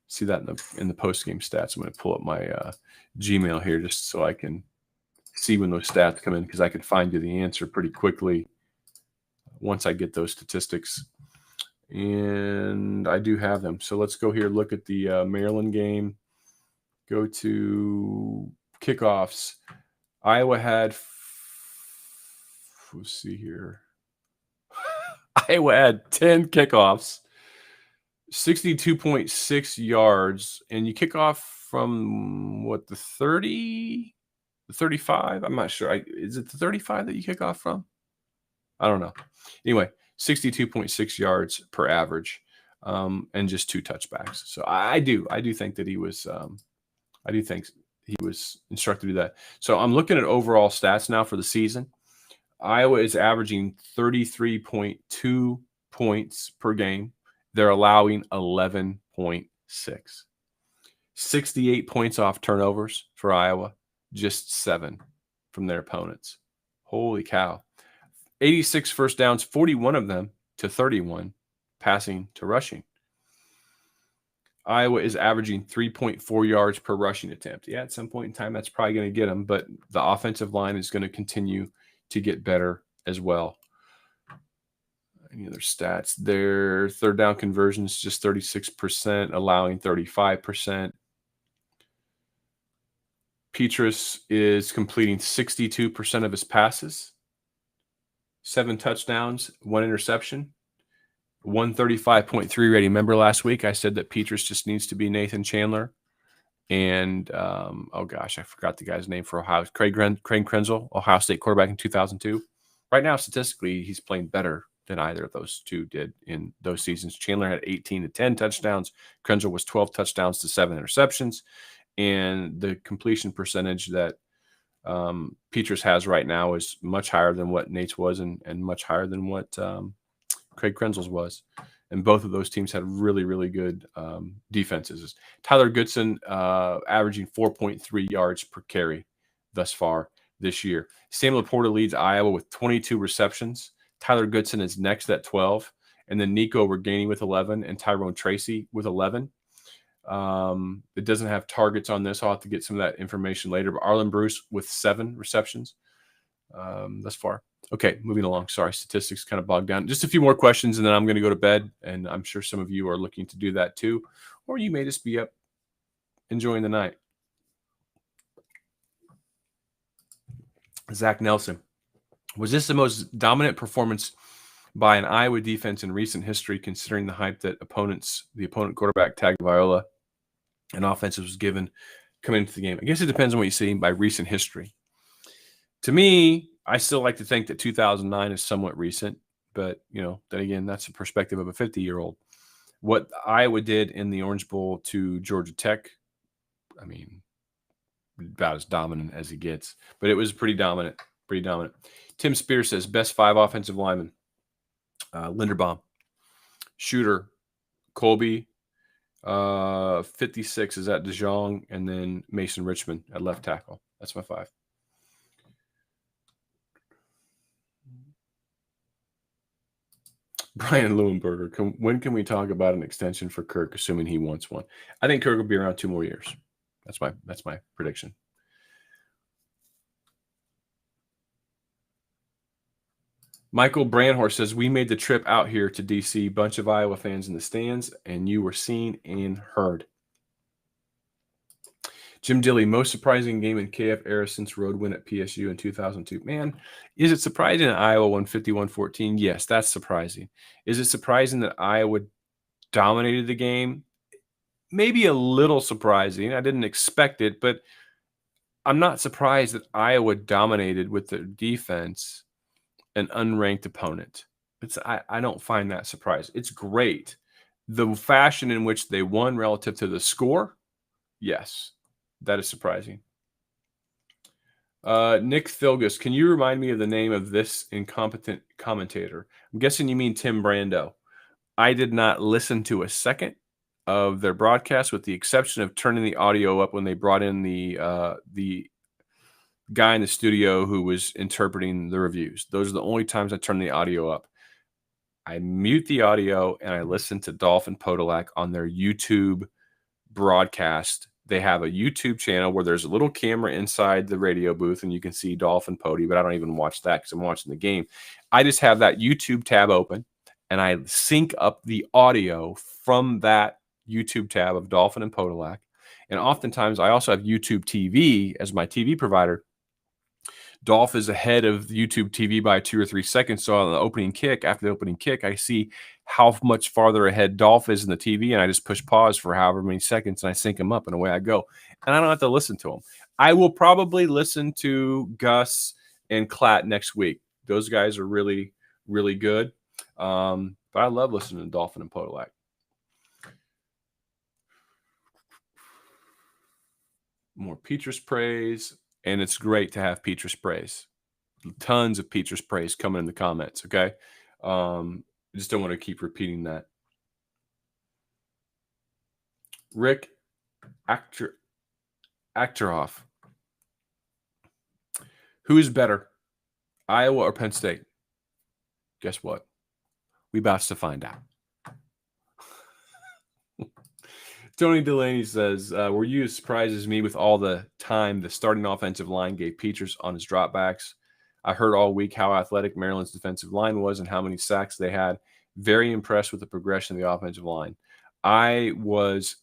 See that in the post game stats. I'm going to pull up my Gmail here just so I can see when those stats come in, because I can find you the answer pretty quickly once I get those statistics. And I do have them. So let's go here, look at the Maryland game. Go to kickoffs. Iowa had, let's see here. Iowa had 10 kickoffs, 62.6 yards, and you kick off from what, the 30, the 35? I'm not sure. Is it the 35 that you kick off from? I don't know. Anyway, 62.6 yards per average, and just 2 touchbacks. So I do think that he was instructed to do that. So I'm looking at overall stats now for the season. Iowa is averaging 33.2 points per game. They're allowing 11.6. 68 points off turnovers for Iowa, just 7 from their opponents. Holy cow. 86 first downs, 41 of them to 31 passing to rushing. Iowa is averaging 3.4 yards per rushing attempt. Yeah, at some point in time, that's probably going to get them, but the offensive line is going to continue to get better as well. Any other stats? Their third down conversion is just 36%, allowing 35%. Petrus is completing 62% of his passes, 7 touchdowns, 1 interception, 135.3 rating. Remember last week I said that Petrus just needs to be Nathan Chandler. And, oh gosh, I forgot the guy's name for Ohio. Craig Krenzel, Ohio State quarterback in 2002. Right now, statistically, he's playing better than either of those two did in those seasons. Chandler had 18 to 10 touchdowns. Krenzel was 12 touchdowns to 7 interceptions. And the completion percentage that Petrus has right now is much higher than what Nate's was and much higher than what Craig Krenzel's was. And both of those teams had really, really good defenses. Tyler Goodson averaging 4.3 yards per carry thus far this year. Sam Laporta leads Iowa with 22 receptions, Tyler Goodson is next at 12. And then Nico Reganey with 11 and Tyrone Tracy with 11. It doesn't have targets on this. I'll have to get some of that information later. But Arlen Bruce with 7 receptions thus far. Okay, moving along. Sorry, statistics kind of bogged down. Just a few more questions, and then I'm going to go to bed. And I'm sure some of you are looking to do that too. Or you may just be up enjoying the night. Zach Nelson. Was this the most dominant performance by an Iowa defense in recent history, considering the hype that the opponent quarterback Tagovailoa and offense was given coming into the game? I guess it depends on what you see by recent history. To me, I still like to think that 2009 is somewhat recent, but then again, that's the perspective of a 50-year-old. What Iowa did in the Orange Bowl to Georgia Tech, I mean, about as dominant as he gets, but it was pretty dominant. Tim Spears says best 5 offensive linemen: Linderbaum, Shooter, Colby, 56 is at DeJong, and then Mason Richmond at left tackle. That's my 5. Brian Leuenberger, when can we talk about an extension for Kirk, assuming he wants one? I think Kirk will be around 2 more years. That's my prediction. Michael Brandhorst says, we made the trip out here to D.C., bunch of Iowa fans in the stands, and you were seen and heard. Jim Dilly, most surprising game in KF era since road win at PSU in 2002. Man, is it surprising that Iowa won 51-14? Yes, that's surprising. Is it surprising that Iowa dominated the game? Maybe a little surprising. I didn't expect it, but I'm not surprised that Iowa dominated with their defense an unranked opponent. I don't find that surprising. It's great. The fashion in which they won relative to the score, yes, that is surprising. Nick Thilgus, can you remind me of the name of this incompetent commentator? I'm guessing you mean Tim Brando. I did not listen to a second of their broadcast, with the exception of turning the audio up when they brought in the guy in the studio who was interpreting the reviews. Those are the only times I turn the audio up. I mute the audio and I listen to Dolph and Podolak on their YouTube broadcast. They have a YouTube channel where there's a little camera inside the radio booth and you can see Dolph and Pody, but I don't even watch that because I'm watching the game. I just have that YouTube tab open and I sync up the audio from that YouTube tab of Dolphin and Podolak. And oftentimes I also have YouTube TV as my TV provider. Dolph is ahead of YouTube TV by 2 or 3 seconds. So on the opening kick, after the opening kick, I see how much farther ahead Dolph is in the TV, and I just push pause for however many seconds, and I sync him up, and away I go. And I don't have to listen to him. I will probably listen to Gus and Klatt next week. Those guys are really, really good. But I love listening to Dolphin and Podolak. More Petrus praise. And it's great to have Petrus praise. Tons of Petrus praise coming in the comments, okay? I just don't want to keep repeating that. Rick Achterhoff. Who is better, Iowa or Penn State? Guess what? We about to find out. Tony Delaney says, were you as surprised as me with all the time the starting offensive line gave Petrus on his dropbacks? I heard all week how athletic Maryland's defensive line was and how many sacks they had. Very impressed with the progression of the offensive line. I was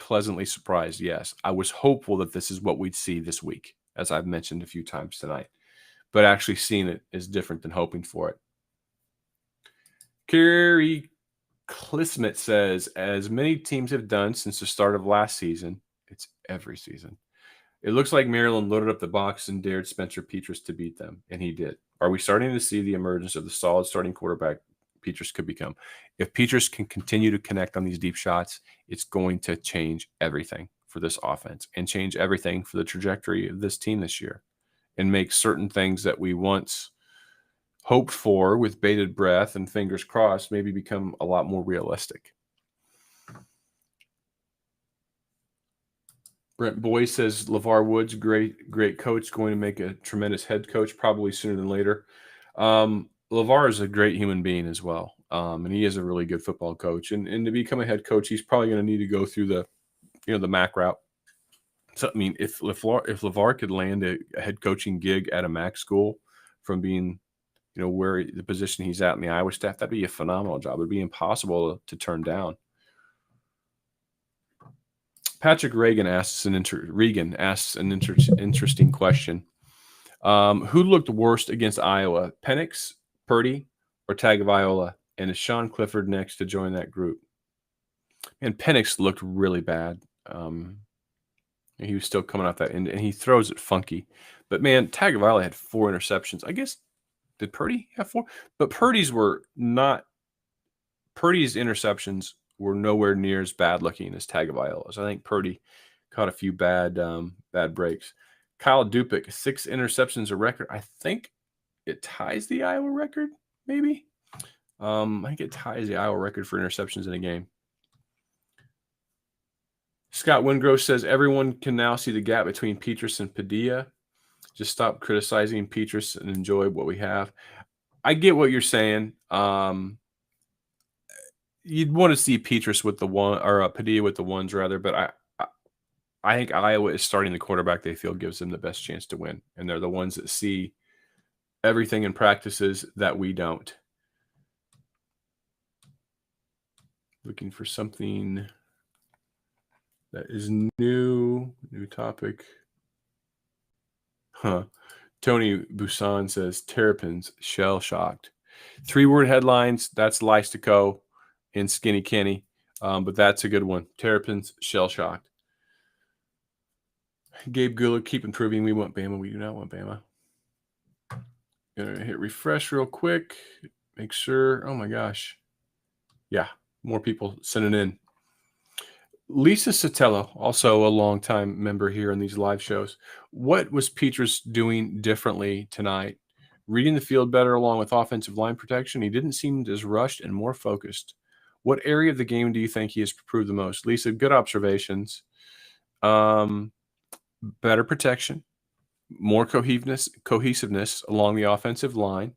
pleasantly surprised, yes. I was hopeful that this is what we'd see this week, as I've mentioned a few times tonight. But actually seeing it is different than hoping for it. Kerry Klismet says, as many teams have done since the start of last season, it's every season. It looks like Maryland loaded up the box and dared Spencer Petrus to beat them, and he did. Are we starting to see the emergence of the solid starting quarterback Petrus could become? If Petrus can continue to connect on these deep shots, it's going to change everything for this offense and change everything for the trajectory of this team this year and make certain things that we once hoped for with bated breath and fingers crossed maybe become a lot more realistic. Brent Boyd says LeVar Woods, great coach, going to make a tremendous head coach, probably sooner than later. LeVar is a great human being as well. And he is a really good football coach. And to become a head coach, he's probably going to need to go through the MAC route. So, I mean, if LeVar could land a head coaching gig at a MAC school from being, where the position he's at in the Iowa staff, that'd be a phenomenal job. It'd be impossible to turn down. Patrick Regan asks an interesting question. Who looked worst against Iowa, Penix, Purdy, or Tagovailoa? And is Sean Clifford next to join that group? And Penix looked really bad. He was still coming off that end, and he throws it funky. But, man, Tagovailoa had 4 interceptions. I guess, did Purdy have 4? But Purdy's interceptions were nowhere near as bad looking as Tagovailoa's. I think Purdy caught a few bad breaks. Kyle Dupik, 6 interceptions a record. I think it ties the Iowa record, maybe. I think it ties the Iowa record for interceptions in a game. Scott Wingrove says everyone can now see the gap between Petrus and Padilla. Just stop criticizing Petrus and enjoy what we have. I get what you're saying. You'd want to see Petrus with the one, or Padilla with the ones rather, but I think Iowa is starting the quarterback they feel gives them the best chance to win, and they're the ones that see everything in practices that we don't. Looking for something that is new topic. Tony Busan says Terrapins shell-shocked. 3-word headlines, that's Lystico and Skinny Kenny, but that's a good one. Terrapins shell-shocked. Gabe Guller, keep improving. We want Bama. We do not want Bama. Gonna hit refresh real quick. Make sure. Oh, my gosh. Yeah, more people sending in. Lisa Sotelo, also a longtime member here in these live shows. What was Petrus doing differently tonight? Reading the field better along with offensive line protection. He didn't seem as rushed and more focused. What area of the game do you think he has improved the most? Lisa, good observations. Better protection, more cohesiveness along the offensive line.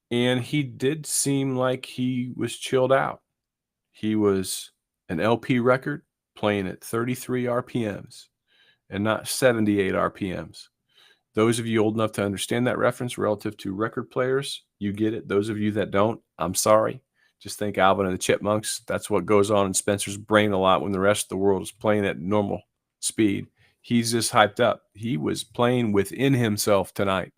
And he did seem like he was chilled out. He was an LP record playing at 33 RPMs and not 78 RPMs. Those of you old enough to understand that reference relative to record players, you get it. Those of you that don't, I'm sorry. Just think Alvin and the Chipmunks. That's what goes on in Spencer's brain a lot when the rest of the world is playing at normal speed. He's just hyped up. He was playing within himself tonight.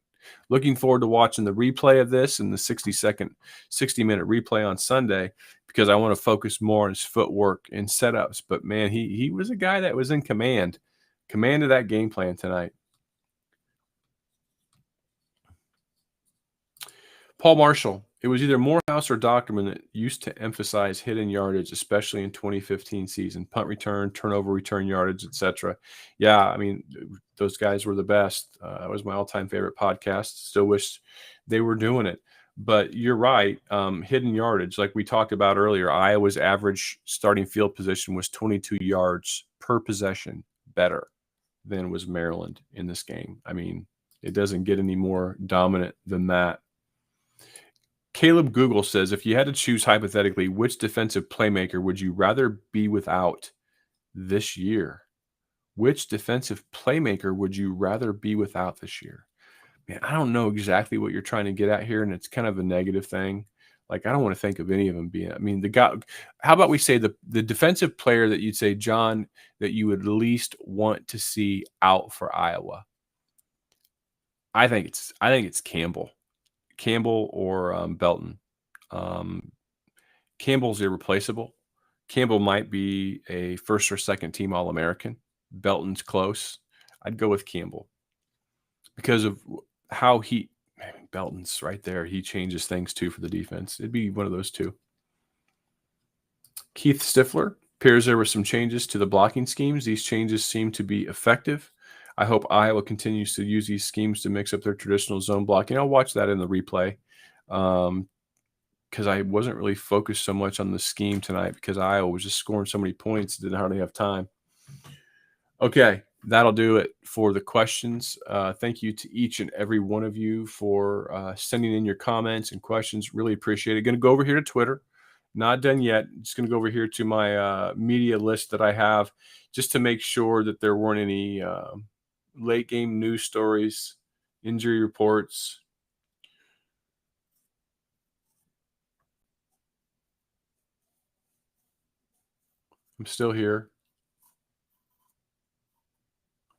Looking forward to watching the replay of this and the 60-minute replay on Sunday, because I want to focus more on his footwork and setups. But, man, he was a guy that was in command of that game plan tonight. Paul Marshall, it was either Morehouse or Doctorman that used to emphasize hidden yardage, especially in 2015 season, punt return, turnover return yardage, etc. Yeah, I mean, those guys were the best. That was my all-time favorite podcast. Still wish they were doing it. But you're right, hidden yardage, like we talked about earlier, Iowa's average starting field position was 22 yards per possession better than was Maryland in this game. I mean, it doesn't get any more dominant than that. Caleb Google says, if you had to choose hypothetically, which defensive playmaker would you rather be without this year? Which defensive playmaker would you rather be without this year? Man, I don't know exactly what you're trying to get at here, and it's kind of a negative thing. Like, I don't want to think of any of them being – I mean, the guy – how about we say the defensive player that you'd say, John, that you would least want to see out for Iowa? I think it's Campbell. Campbell or Belton. Campbell's irreplaceable. Campbell might be a first or second team All-American. Belton's close. I'd go with Campbell because of how Belton's right there. He changes things too for the defense. It'd be one of those two. Keith Stifler appears there were some changes to the blocking schemes. These changes seem to be effective. I hope Iowa continues to use these schemes to mix up their traditional zone blocking. I'll watch that in the replay because I wasn't really focused so much on the scheme tonight because Iowa was just scoring so many points, didn't hardly have time. Okay, that'll do it for the questions. Thank you to each and every one of you for sending in your comments and questions. Really appreciate it. Going to go over here to Twitter. Not done yet. Just going to go over here to my media list that I have just to make sure that there weren't any late game news stories, injury reports. I'm still here.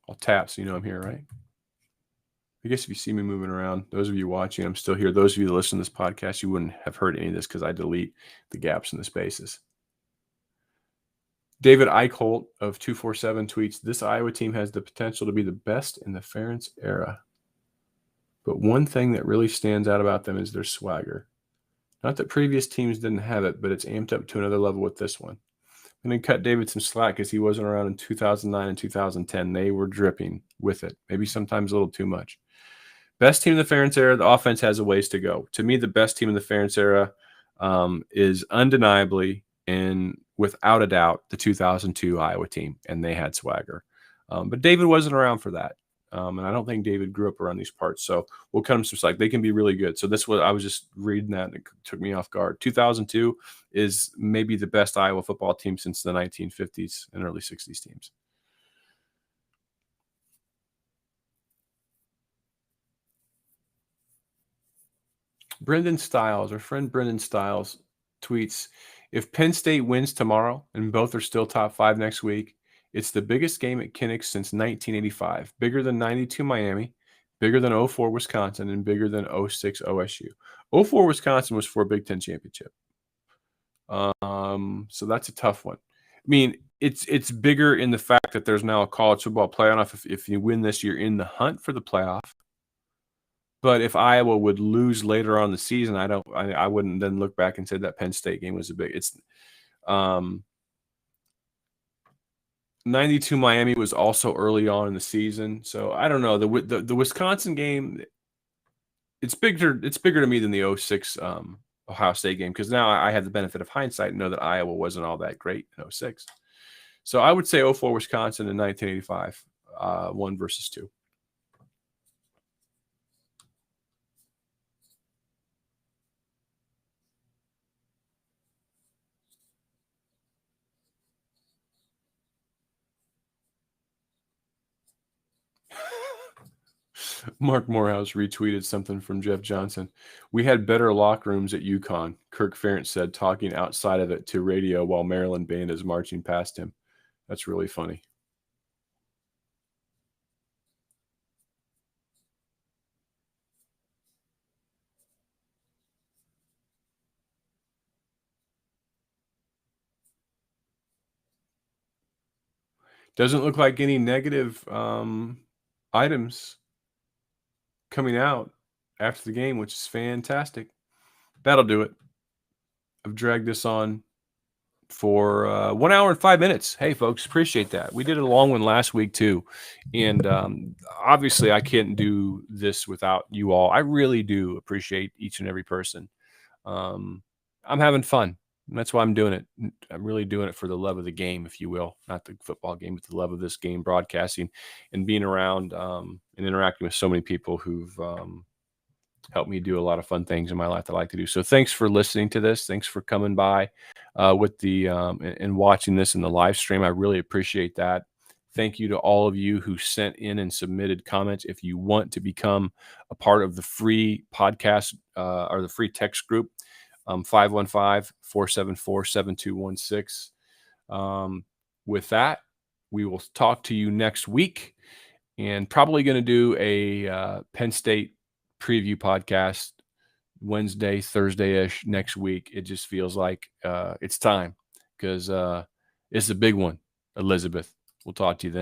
I'll tap so you know I'm here, right? I guess if you see me moving around, those of you watching, I'm still here. Those of you that listen to this podcast, you wouldn't have heard any of this because I delete the gaps in the spaces. David Eichholt of 247 tweets, this Iowa team has the potential to be the best in the Ferentz era. But one thing that really stands out about them is their swagger. Not that previous teams didn't have it, but it's amped up to another level with this one. And then cut David some slack because he wasn't around in 2009 and 2010. They were dripping with it, maybe sometimes a little too much. Best team in the Ferentz era, the offense has a ways to go. To me, the best team in the Ferentz era is undeniably and without a doubt the 2002 Iowa team, and they had swagger. But David wasn't around for that. And I don't think David grew up around these parts. So we'll cut him some slack. They can be really good. So this was, I was just reading that and it took me off guard. 2002 is maybe the best Iowa football team since the 1950s and early 60s teams. Brendan Stiles, our friend Brendan Stiles, tweets, if Penn State wins tomorrow and both are still top 5 next week, it's the biggest game at Kinnick since 1985, bigger than 92 Miami, bigger than 04 Wisconsin, and bigger than 06 OSU. 04 Wisconsin was for a Big Ten championship. So that's a tough one. I mean, it's bigger in the fact that there's now a college football playoff. If you win this, you're in the hunt for the playoff. But if Iowa would lose later on in the season, I wouldn't then look back and say that Penn State game was a big. It's 92 Miami was also early on in the season, so I don't know the Wisconsin game. It's bigger to me than the 06 Ohio State game because now I have the benefit of hindsight and know that Iowa wasn't all that great in 06. So I would say 04 Wisconsin and 1985, 1 versus 2. Marc Morehouse retweeted something from Jeff Johnson. We had better locker rooms at UConn, Kirk Ferentz said, talking outside of it to radio while Maryland band is marching past him. That's really funny. Doesn't look like any negative items coming out after the game, which is fantastic. That'll do it. I've dragged this on for 1 hour and 5 minutes. Hey, folks, appreciate that. We did a long one last week, too. And obviously, I can't do this without you all. I really do appreciate each and every person. I'm having fun. And that's why I'm doing it. I'm really doing it for the love of the game, if you will, not the football game, but the love of this game, broadcasting and being around and interacting with so many people who've helped me do a lot of fun things in my life that I like to do. So thanks for listening to this. Thanks for coming by with the and watching this in the live stream. I really appreciate that. Thank you to all of you who sent in and submitted comments. If you want to become a part of the free podcast or the free text group, 515-474-7216. With that, we will talk to you next week and probably going to do a Penn State preview podcast Wednesday, Thursday-ish next week. It just feels like it's time because it's a big one, Elizabeth. We'll talk to you then.